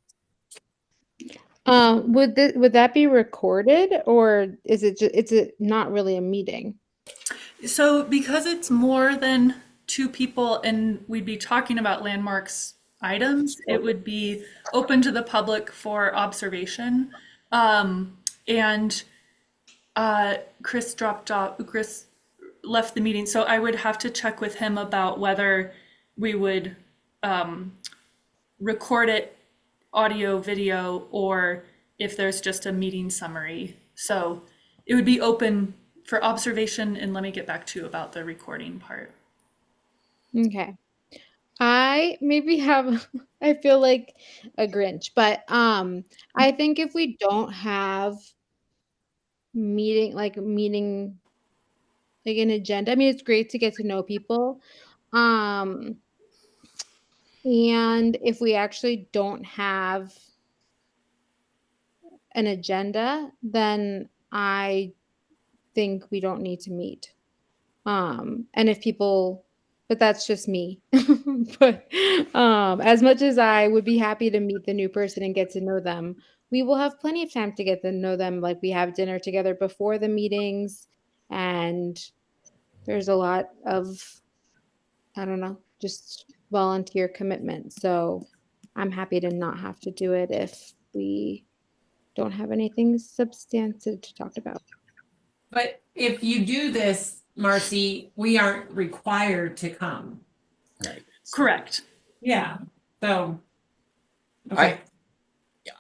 Would that be recorded, or is it not really a meeting? So because it's more than two people and we'd be talking about landmarks items, it would be open to the public for observation. And Chris Chris left the meeting, so I would have to check with him about whether we would record it audio, video, or if there's just a meeting summary. So it would be open for observation, and let me get back to you about the recording part. Okay. I maybe have I feel like a Grinch, but I think if we don't have meeting like an agenda, I mean it's great to get to know people. And if we actually don't have an agenda, then I think we don't need to meet. And if people, but that's just me. But as much as I would be happy to meet the new person and get to know them, we will have plenty of time to get to know them. Like we have dinner together before the meetings, and there's a lot of, I don't know, just volunteer commitment. So I'm happy to not have to do it if we don't have anything substantive to talk about. But if you do this, Marcy, we aren't required to come. Right. Correct. Yeah, so. Okay.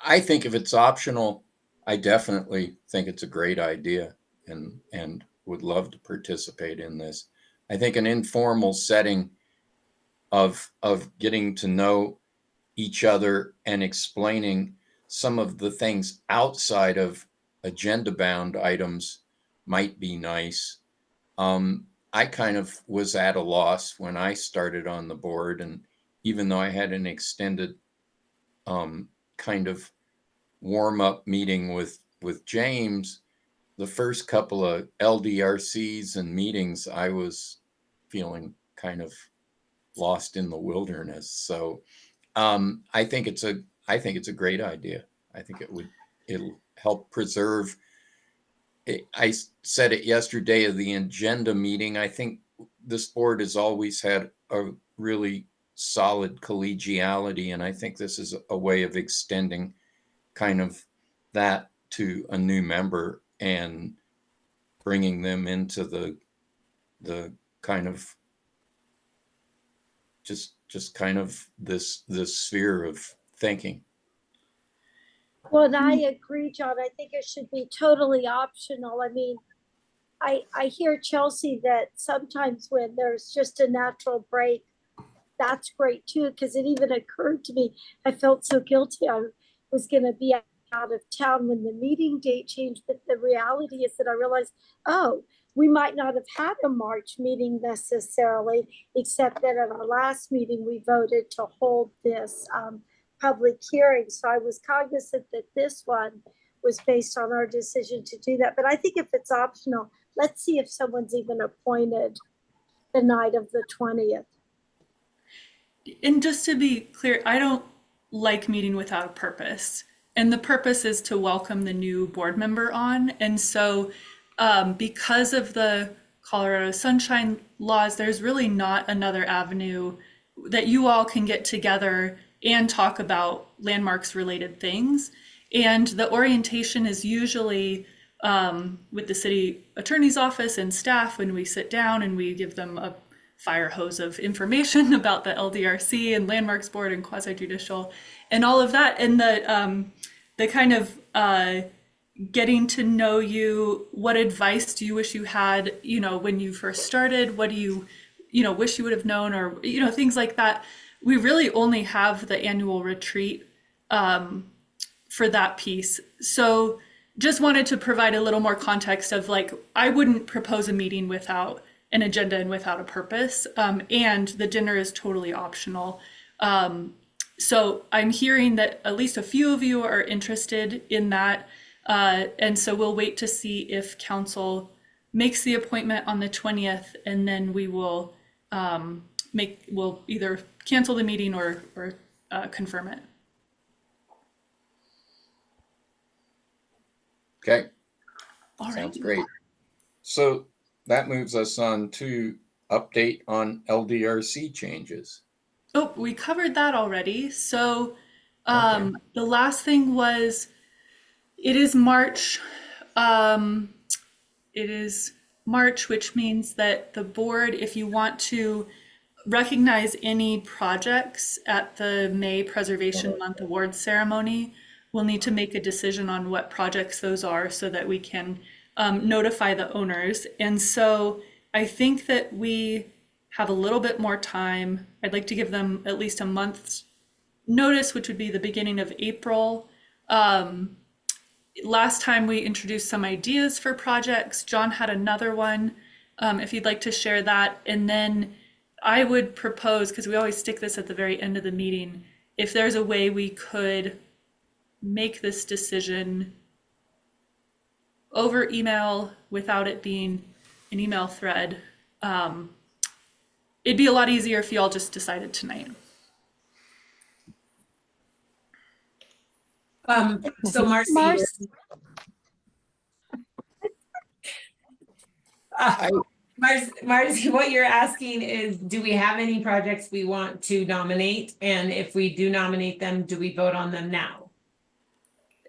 I think if it's optional, I definitely think it's a great idea and would love to participate in this. I think an informal setting of getting to know each other and explaining some of the things outside of agenda bound items might be nice. I kind of was at a loss when I started on the board, and even though I had an extended kind of warm up meeting with James, the first couple of LDRCs and meetings, I was feeling kind of lost in the wilderness. So I think it's a great idea. I think it'll help preserve. I said it yesterday of the agenda meeting. I think this board has always had a really solid collegiality, and I think this is a way of extending kind of that to a new member and bringing them into the kind of just kind of this sphere of thinking. Well, and I agree, John. I think it should be totally optional. I mean, I hear Chelsea that sometimes when there's just a natural break, that's great too, because it even occurred to me, I felt so guilty. I was going to be out of town when the meeting date changed, but the reality is that I realized, oh, we might not have had a March meeting necessarily, except that at our last meeting, we voted to hold this public hearing. So I was cognizant that this one was based on our decision to do that. But I think if it's optional, let's see if someone's even appointed the night of the 20th. And just to be clear, I don't like meeting without a purpose. And the purpose is to welcome the new board member on. And so because of the Colorado Sunshine laws, there's really not another avenue that you all can get together and talk about landmarks related things. And the orientation is usually with the city attorney's office and staff when we sit down and we give them a fire hose of information about the LDRC and Landmarks Board and quasi-judicial and all of that. And the kind of getting to know you, what advice do you wish you had, when you first started? What do you, wish you would have known, or, things like that. We really only have the annual retreat for that piece. So just wanted to provide a little more context of I wouldn't propose a meeting without an agenda and without a purpose. And the dinner is totally optional. So I'm hearing that at least a few of you are interested in that. And so we'll wait to see if council makes the appointment on the 20th, and then we will we'll either cancel the meeting or confirm it. Okay. All Sounds right. great. So that moves us on to update on LDRC changes. Oh, we covered that already. So Okay. the last thing was, it is March. It is March, which means that the board, if you want to recognize any projects at the May Preservation Month Awards ceremony, we'll need to make a decision on what projects those are so that we can notify the owners. And so I think that we have a little bit more time. I'd like to give them at least a month's notice, which would be the beginning of April. Last time we introduced some ideas for projects. John had another one, if you'd like to share that. And then I would propose, because we always stick this at the very end of the meeting, if there's a way we could make this decision over email without it being an email thread. It'd be a lot easier if you all just decided tonight. So Marcy, Marcy, what you're asking is, do we have any projects we want to nominate? And if we do nominate them, do we vote on them now?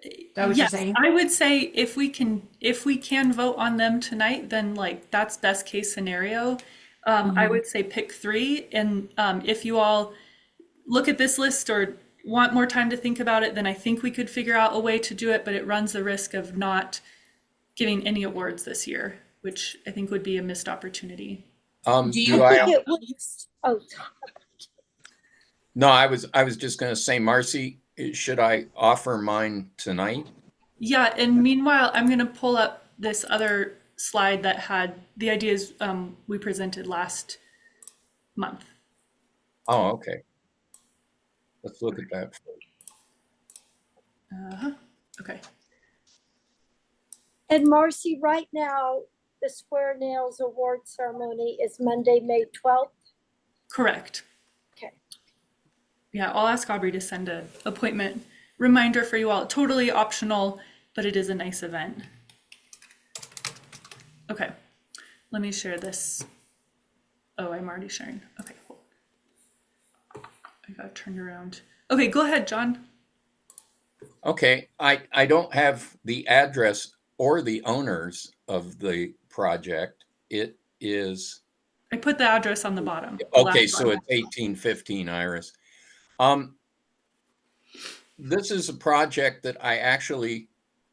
Is that what you're Yes, saying? I would say if we can vote on them tonight, then that's best case scenario. I would say pick 3, and if you all look at this list or want more time to think about it, then I think we could figure out a way to do it, but it runs the risk of not giving any awards this year, which I think would be a missed opportunity. No, I was just going to say, Marcy, should I offer mine tonight? Yeah, and meanwhile, I'm going to pull up this other slide that had the ideas we presented last month. Oh, okay. Let's look at that. Okay. And Marcy, right now, the Square Nails Award ceremony is Monday, May 12th. Correct. Okay. Yeah, I'll ask Aubrey to send an appointment reminder for you all. Totally optional, but it is a nice event. Okay, let me share this. Oh, I'm already sharing. Okay, cool. I got turned around. Okay, go ahead, John. Okay, I don't have the address or the owners of the project. It is. I put the address on the bottom. Okay, so it's 1815 Iris. This is a project that I actually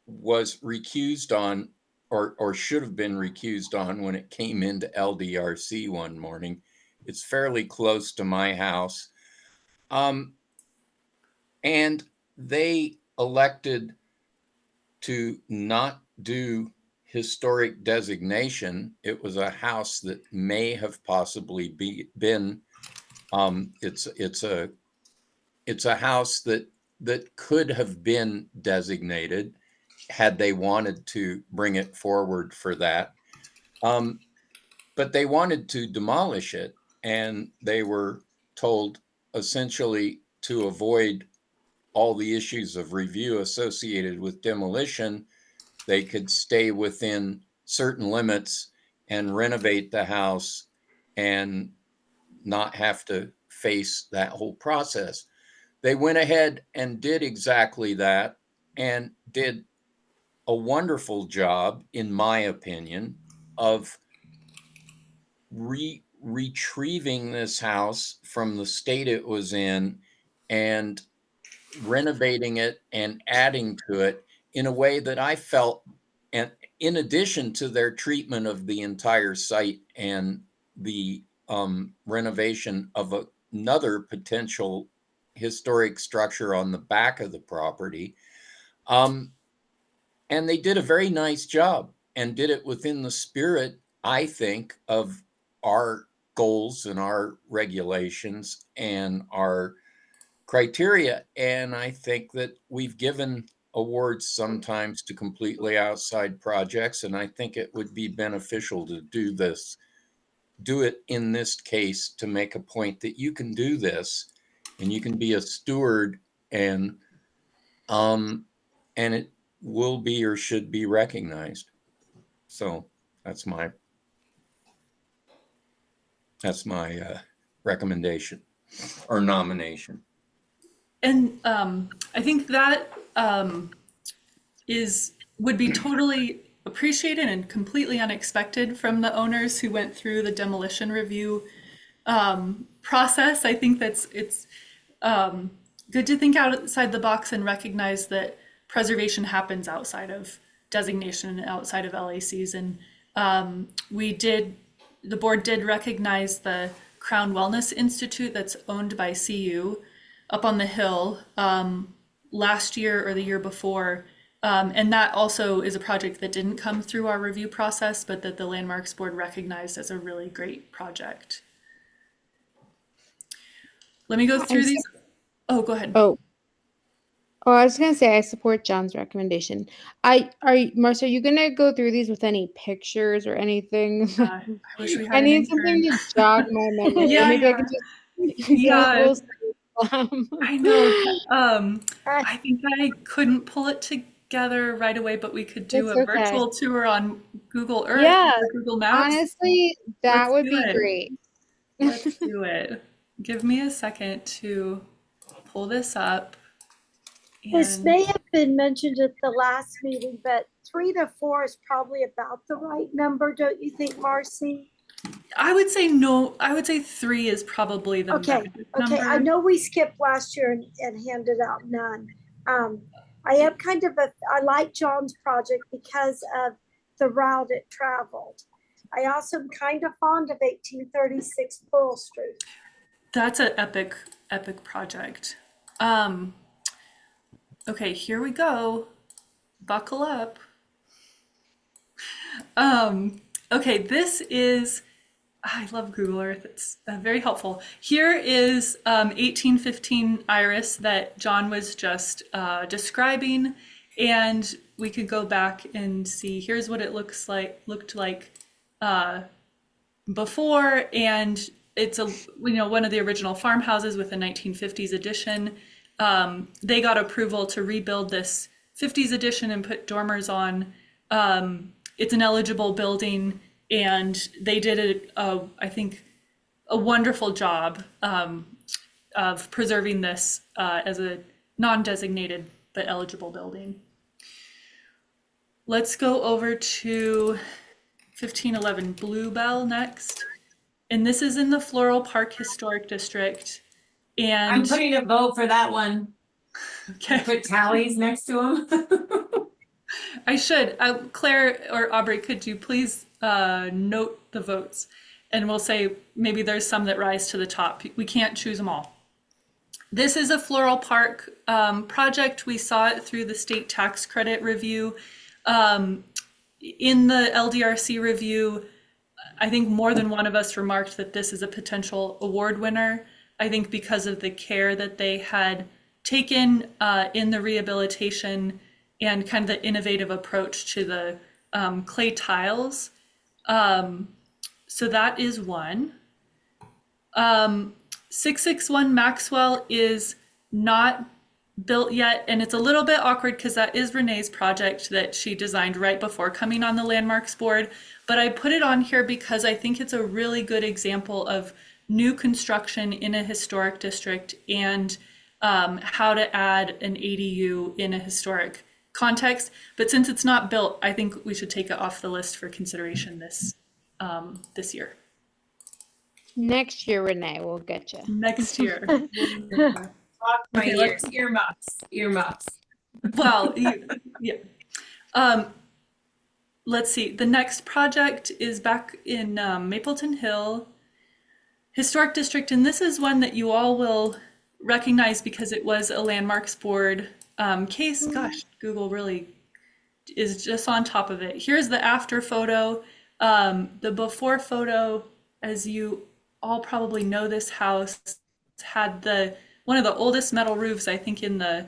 was recused on, or should have been recused on when it came into LDRC one morning. It's fairly close to my house. And they elected to not do historic designation. It was a house that may have possibly been. It's a house that could have been designated had they wanted to bring it forward for that. But they wanted to demolish it, and they were told essentially to avoid all the issues of review associated with demolition, they could stay within certain limits and renovate the house and not have to face that whole process. They went ahead and did exactly that and did a wonderful job, in my opinion, of retrieving this house from the state it was in and renovating it and adding to it in a way that I felt, and in addition to their treatment of the entire site and the renovation of another potential historic structure on the back of the property. And they did a very nice job and did it within the spirit, I think, of our goals and our regulations and our criteria. And I think that we've given awards sometimes to completely outside projects. And I think it would be beneficial to do it in this case, to make a point that you can do this and you can be a steward, and it will be or should be recognized. So that's my recommendation or nomination. And I think that would be totally appreciated and completely unexpected from the owners who went through the demolition review process. I think it's good to think outside the box and recognize that preservation happens outside of designation and outside of LACs. And the board did recognize the Crown Wellness Institute that's owned by CU up on the hill last year or the year before. And that also is a project that didn't come through our review process, but that the Landmarks Board recognized as a really great project. Let me go through these. Oh, go ahead. Oh, I was gonna say I support John's recommendation. Marcia, are you gonna go through these with any pictures or anything? I wish we had I an need something intern. to jog my memory. Yeah, Maybe I yeah. can just Yeah. Google I know. I think I couldn't pull it together right away, but we could do It's a okay. virtual tour on Google Earth Yeah, or Google Maps. honestly, that Let's would do be it. great. Let's do it. Give me a second to pull this up. This And may have been mentioned at the last meeting, but 3 to 4 is probably about the right number, don't you think, Marcy? I would say no. I would say 3 is probably the Okay, magic okay. I number. know we skipped last year and handed out none. I am I like John's project because of the route it traveled. I also am kind of fond of 1836 Pearl Street. That's an epic project. Okay, here we go. Buckle up. Okay, this is, I love Google Earth. It's very helpful. Here is 1815 Iris that John was just describing, and we could go back and see. Here's what it looked like before, and it's one of the original farmhouses with a 1950s addition. They got approval to rebuild this 50s edition and put dormers on. It's an eligible building, and they did I think a wonderful job of preserving this as a non-designated but eligible building. Let's go over to 1511 Bluebell next. And this is in the Floral Park Historic District. And I'm putting a vote for that one. Okay. Put tallies next to them. I should. Claire or Aubrey, could you please note the votes? And we'll say maybe there's some that rise to the top. We can't choose them all. This is a Floral Park project. We saw it through the state tax credit review. In the LDRC review, I think more than one of us remarked that this is a potential award winner. I think because of the care that they had taken in the rehabilitation and kind of the innovative approach to the clay tiles. So that is one. 661 Maxwell is not built yet, and it's a little bit awkward because that is Renee's project that she designed right before coming on the Landmarks Board. But I put it on here because I think it's a really good example of new construction in a historic district and how to add an ADU in a historic context. But since it's not built, I think we should take it off the list for consideration this year. Next year, Renee, we'll get you. Next year. My Okay, ears, earmuffs. Well, yeah. Let's see. The next project is back in Mapleton Hill Historic District, and this is one that you all will recognize because it was a Landmarks Board case. Gosh, Google really is just on top of it. Here's the after photo. The before photo, as you all probably know, this house had one of the oldest metal roofs, I think, in the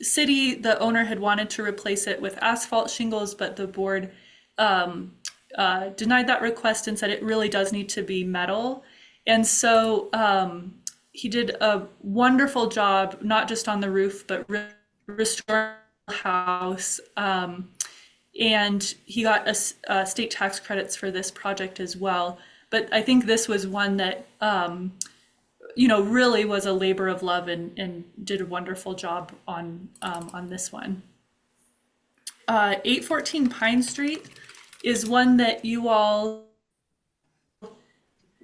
city. The owner had wanted to replace it with asphalt shingles, but the board denied that request and said it really does need to be metal. And so he did a wonderful job, not just on the roof, but restoring the house. And he got state tax credits for this project as well. But I think this was one that really was a labor of love and did a wonderful job on this one. 814 Pine Street is one that you all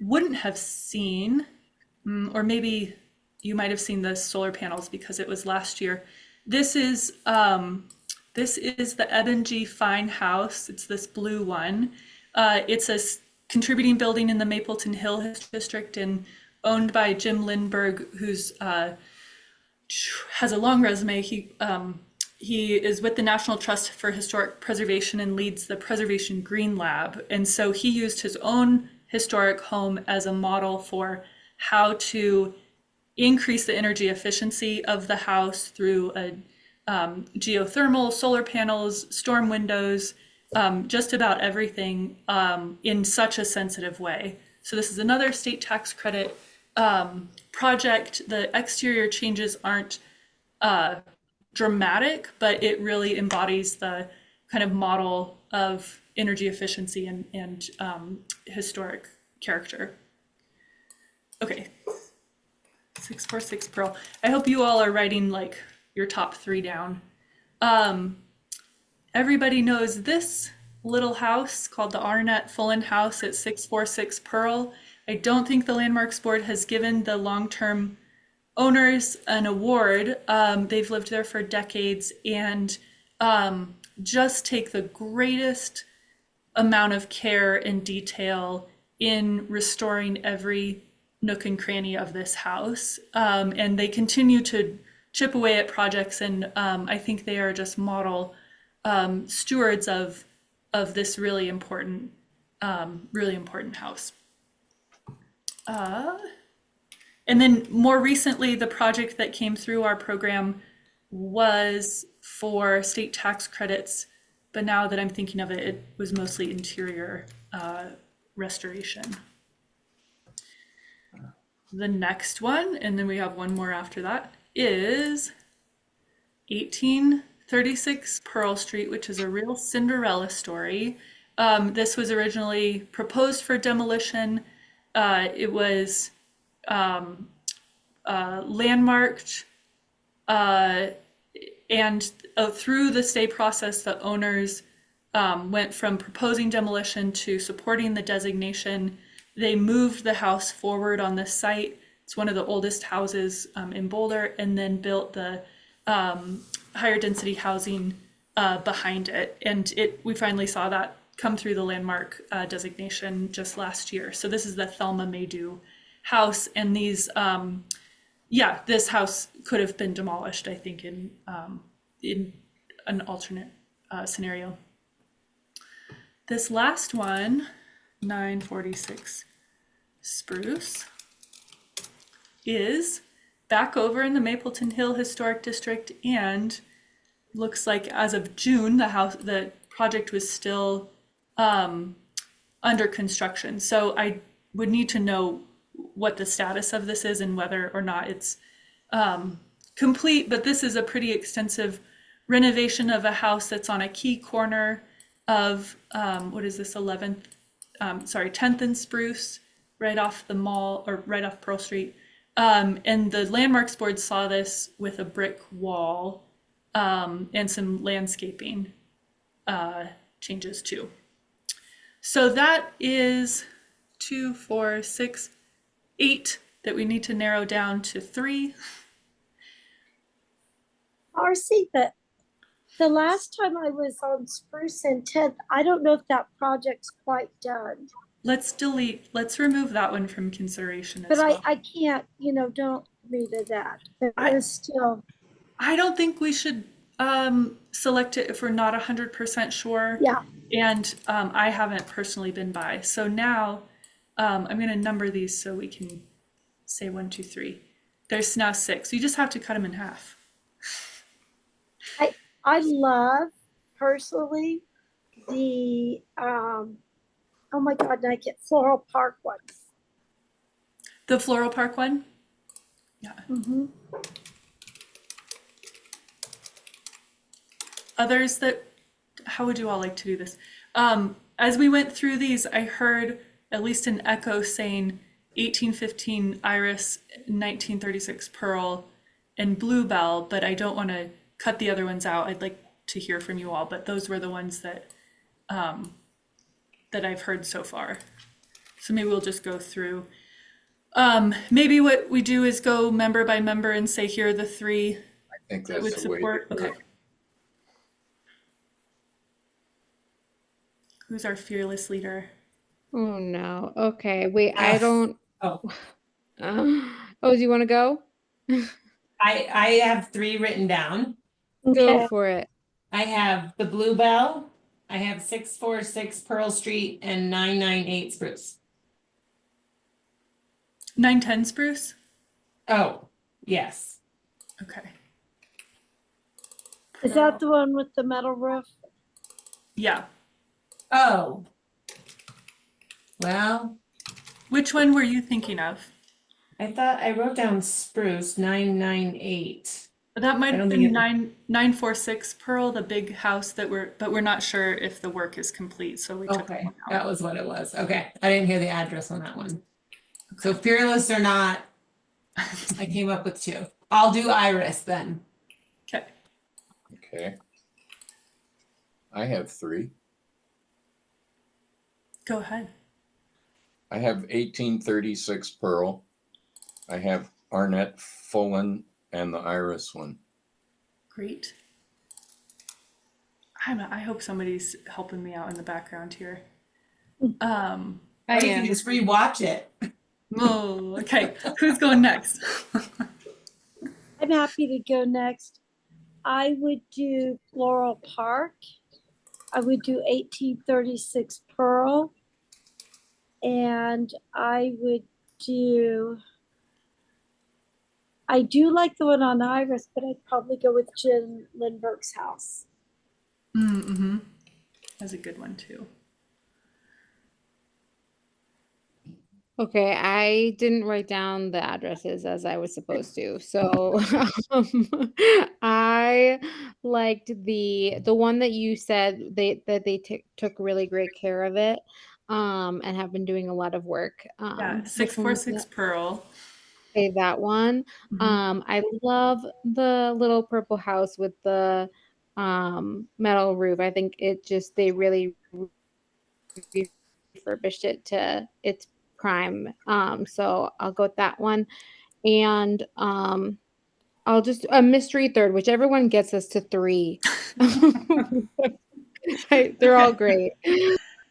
wouldn't have seen, or maybe you might have seen the solar panels because it was last year. This is the Eben G. Fine House. It's this blue one. It's a contributing building in the Mapleton Hill Historic District and owned by Jim Lindbergh, who's has a long resume. He is with the National Trust for Historic Preservation and leads the Preservation Green Lab. And so he used his own historic home as a model for how to increase the energy efficiency of the house through geothermal, solar panels, storm windows, just about everything in such a sensitive way. So this is another state tax credit project. The exterior changes aren't dramatic, but it really embodies the kind of model of energy efficiency and historic character. Okay, 646 Pearl. I hope you all are writing like your top 3 down. Everybody knows this little house called the Arnett Fullen House at 646 Pearl. I don't think the Landmarks Board has given the long-term owners an award. They've lived there for decades and just take the greatest amount of care and detail in restoring every nook and cranny of this house. And they continue to chip away at projects, and I think they are just model stewards of this really important house. And then more recently, the project that came through our program was for state tax credits, but now that I'm thinking of it, it was mostly interior restoration. The next one, and then we have one more after that, is 1836 Pearl Street, which is a real Cinderella story. This was originally proposed for demolition. It was landmarked, and through the stay process, the owners went from proposing demolition to supporting the designation. They moved the house forward on this site. It's one of the oldest houses in Boulder, and then built the higher density housing behind it. And we finally saw that come through the landmark designation just last year. So this is the Thelma Maydew house, and these, this house could have been demolished, I think, in an alternate scenario. This last one, 946 Spruce, is back over in the Mapleton Hill Historic District, and looks like as of June, the project was still under construction. So I would need to know what the status of this is and whether or not it's complete, but this is a pretty extensive renovation of a house that's on a key corner of, what is this, 10th and Spruce, right off the mall, or right off Pearl Street. And the Landmarks Board saw this with a brick wall and some landscaping changes too. So that is 2, 4, 6, 8 that we need to narrow down to 3. Marcy, the last time I was on Spruce and 10th, I don't know if that project's quite done. Let's remove that one from consideration as But well. I can't, don't read it that. But it's still, I don't think we should select it if we're not 100% sure. yeah. And I haven't personally been by. So now I'm going to number these so we can say 1, 2, 3. There's now 6. You just have to cut them in half. I love personally the, oh my God, and I get Floral Park ones. The Floral Park one? Yeah. Mm-hmm. Others that, how would you all like to do this? As we went through these, I heard at least an echo saying 1815 Iris, 1936 Pearl, and Bluebell, but I don't want to cut the other ones out. I'd like to hear from you all, but those were the ones that that I've heard so far. So maybe we'll just go through. Maybe what we do is go member by member and say, here are the 3 I think that would that's the way. support. Okay. Who's our fearless leader? Oh no. Okay. Wait, I don't. Oh, Oh, do you want to go? I have 3 written down. Go for it. I have the Bluebell, I have 646 Pearl Street, and 998 Spruce. 910 Spruce? Oh, yes. Okay. Is that the one with the metal roof? Yeah. Oh. Well, Which one were you thinking of? I thought I wrote down Spruce 998. That might I have don't been think 946 Pearl, the big house but we're not sure if the work is complete, so we took Okay, that one out. that was what it was. Okay, I didn't hear the address on that one. So fearless or not, I came up with 2. I'll do Iris then. Okay. Okay. I have 3. Go ahead. I have 1836 Pearl. I have Arnett Fullen and the Iris one. Great. I hope somebody's helping me out in the background here. I can just rewatch it. Oh, okay. Who's going next? I'm happy to go next. I would do Floral Park. I would do 1836 Pearl. And I do like the one on Iris, but I'd probably go with Jen Lindbergh's house. Mm-hmm. That's a good one too. Okay, I didn't write down the addresses as I was supposed to. So I liked the one that you said they took really great care of it and have been doing a lot of work. Yeah, Which one was 646 that? Pearl. Okay, that one. Mhm. I love the little purple house with the metal roof. I think they really refurbished it to its prime. So I'll go with that one. And I'll just a mystery third, whichever one gets us to 3. They're all great.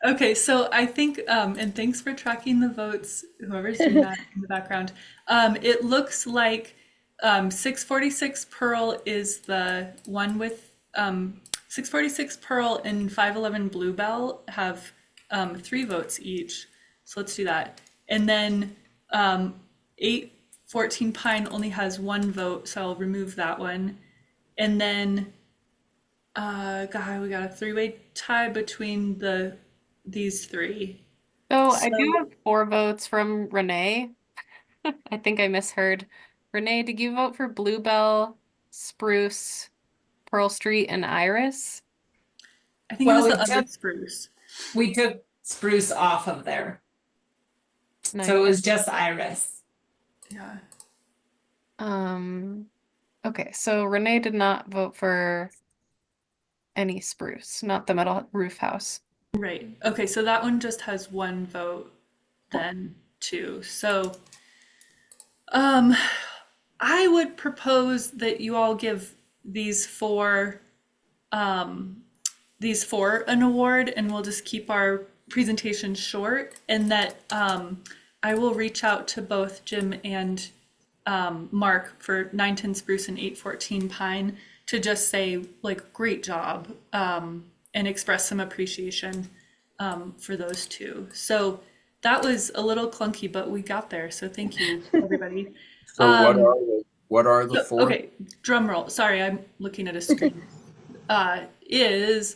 Okay, so I think, and thanks for tracking the votes, whoever's doing that in the background. It looks like 646 Pearl is the one with 646 Pearl and 511 Bluebell have 3 votes each. So let's do that. And then 814 Pine only has 1 vote, so I'll remove that one. And then, God, we got a 3-way tie between these 3. So I do So- have 4 votes from Renee. I think I misheard Renee, did you vote for Bluebell, Spruce, Pearl Street, and Iris? I think Well, it was we the other took- spruce. We took Spruce off of there. Nice. So it was just Iris. Yeah. Okay, so Renee did not vote for any spruce, not the metal roof house. Right. Okay, so that one just has one vote then too. So I would propose that you all give these four an award, and we'll just keep our presentation short, and that I will reach out to both Jim and Mark for 910 Spruce and 814 Pine to just say like great job and express some appreciation for those two. So that was a little clunky, but we got there. So thank you, everybody. So what are the four? Okay, drum roll. Sorry, I'm looking at a screen. Is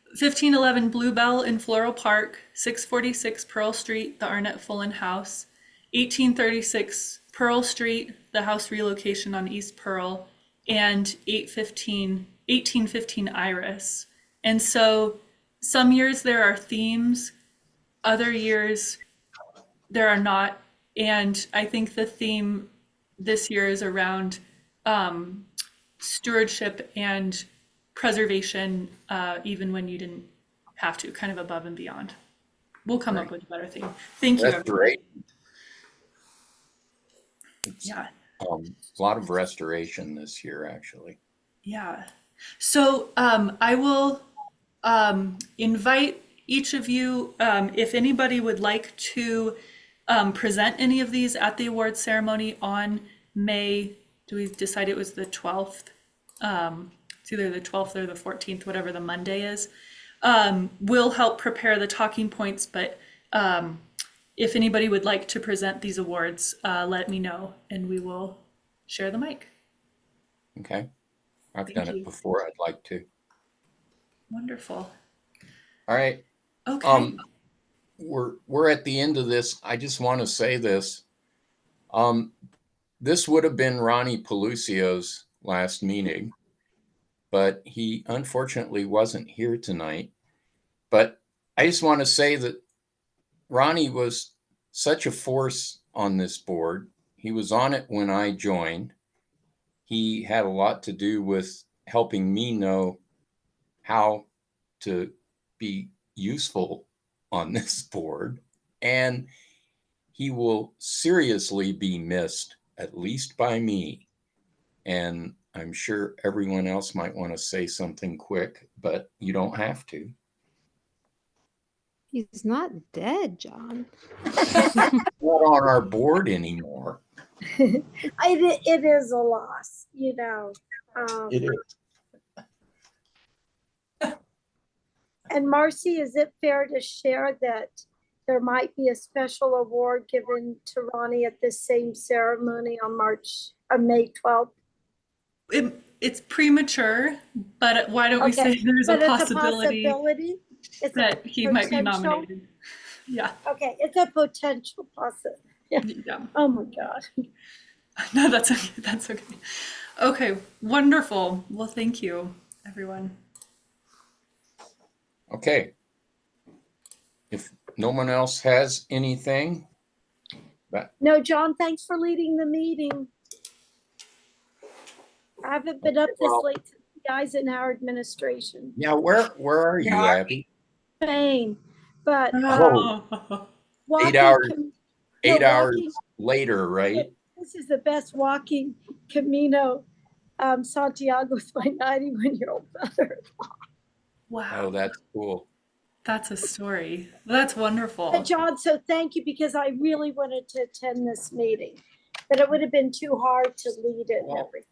1511 Bluebell in Floral Park, 646 Pearl Street, the Arnett Fullen House, 1836 Pearl Street, the house relocation on East Pearl, and 1815 Iris. And so some years there are themes, other years there are not. And I think the theme this year is around stewardship and preservation, even when you didn't have to, kind of above and beyond. We'll come up with a better theme. Thank you. That's everybody. great. It's, Yeah. a lot of restoration this year, actually. Yeah. So I will invite each of you, if anybody would like to present any of these at the award ceremony on May, do we decide it was the 12th? It's either the 12th or the 14th, whatever the Monday is. We'll help prepare the talking points, but if anybody would like to present these awards, let me know and we will share the mic. Okay. I've Thank done you. it before. I'd like to. Wonderful. All right. Okay. We're at the end of this. I just want to say this. This would have been Ronnie Pelusio's last meeting, but he unfortunately wasn't here tonight. But I just want to say that Ronnie was such a force on this board. He was on it when I joined. He had a lot to do with helping me know how to be useful on this board. And he will seriously be missed, at least by me. And I'm sure everyone else might want to say something quick, but you don't have to. He's not dead, John. Not on our board anymore. It is a loss, you know. It is. And Marcy, is it fair to share that there might be a special award given to Ronnie at this same ceremony on May 12th? It's premature, but why don't we Okay, say there's but a it's possibility, It's a that he might be potential? nominated? Yeah. Okay, it's a potential possibility. Yeah. Oh my God. No, that's okay. That's okay. Okay, wonderful. Well, thank you, everyone. Okay. If no one else has anything, No, John, thanks for leading the meeting. I haven't been up this Well- late to the Eisenhower administration. yeah, where are you, Yeah. Abby? Spain, but Oh. walking 8 hours. com- 8 no, hours walking- later, right? This is the best walking Camino Santiago with my 91-year-old brother. Wow, Oh, that's cool. that's a story. That's wonderful. But John, so thank you, because I really wanted to attend this meeting, but it would have been too hard to lead it and Well, everything.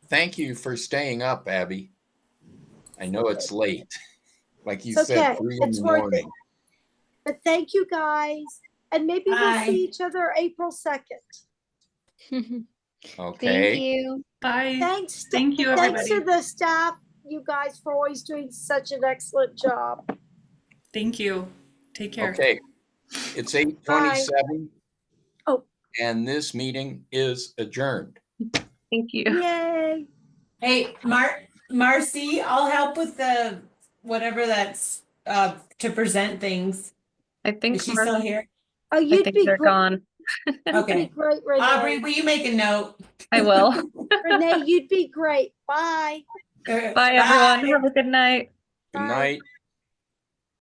Thank you for staying up, Abby. I know it's late. Like you It's said, okay. 3 in It's the worth it. morning. But thank you, guys. And maybe we'll Bye. see each other April 2nd. Okay. Thank you. Bye. Thanks. Thank you, Thanks to everybody. the staff, you guys, for always doing such an excellent job. Thank you. Take care. Okay. It's 8:27. Oh. And this meeting is adjourned. Thank you. Yay. Hey, Marcy, I'll help with the, whatever that's, to present things. I think Is she still here? Oh, I you'd think be they're great. gone. You'd be Okay. great, Renee. Aubrey, will you make a note? I will. Renee, you'd be great. Bye. Bye, everyone. Have a good night. Good night.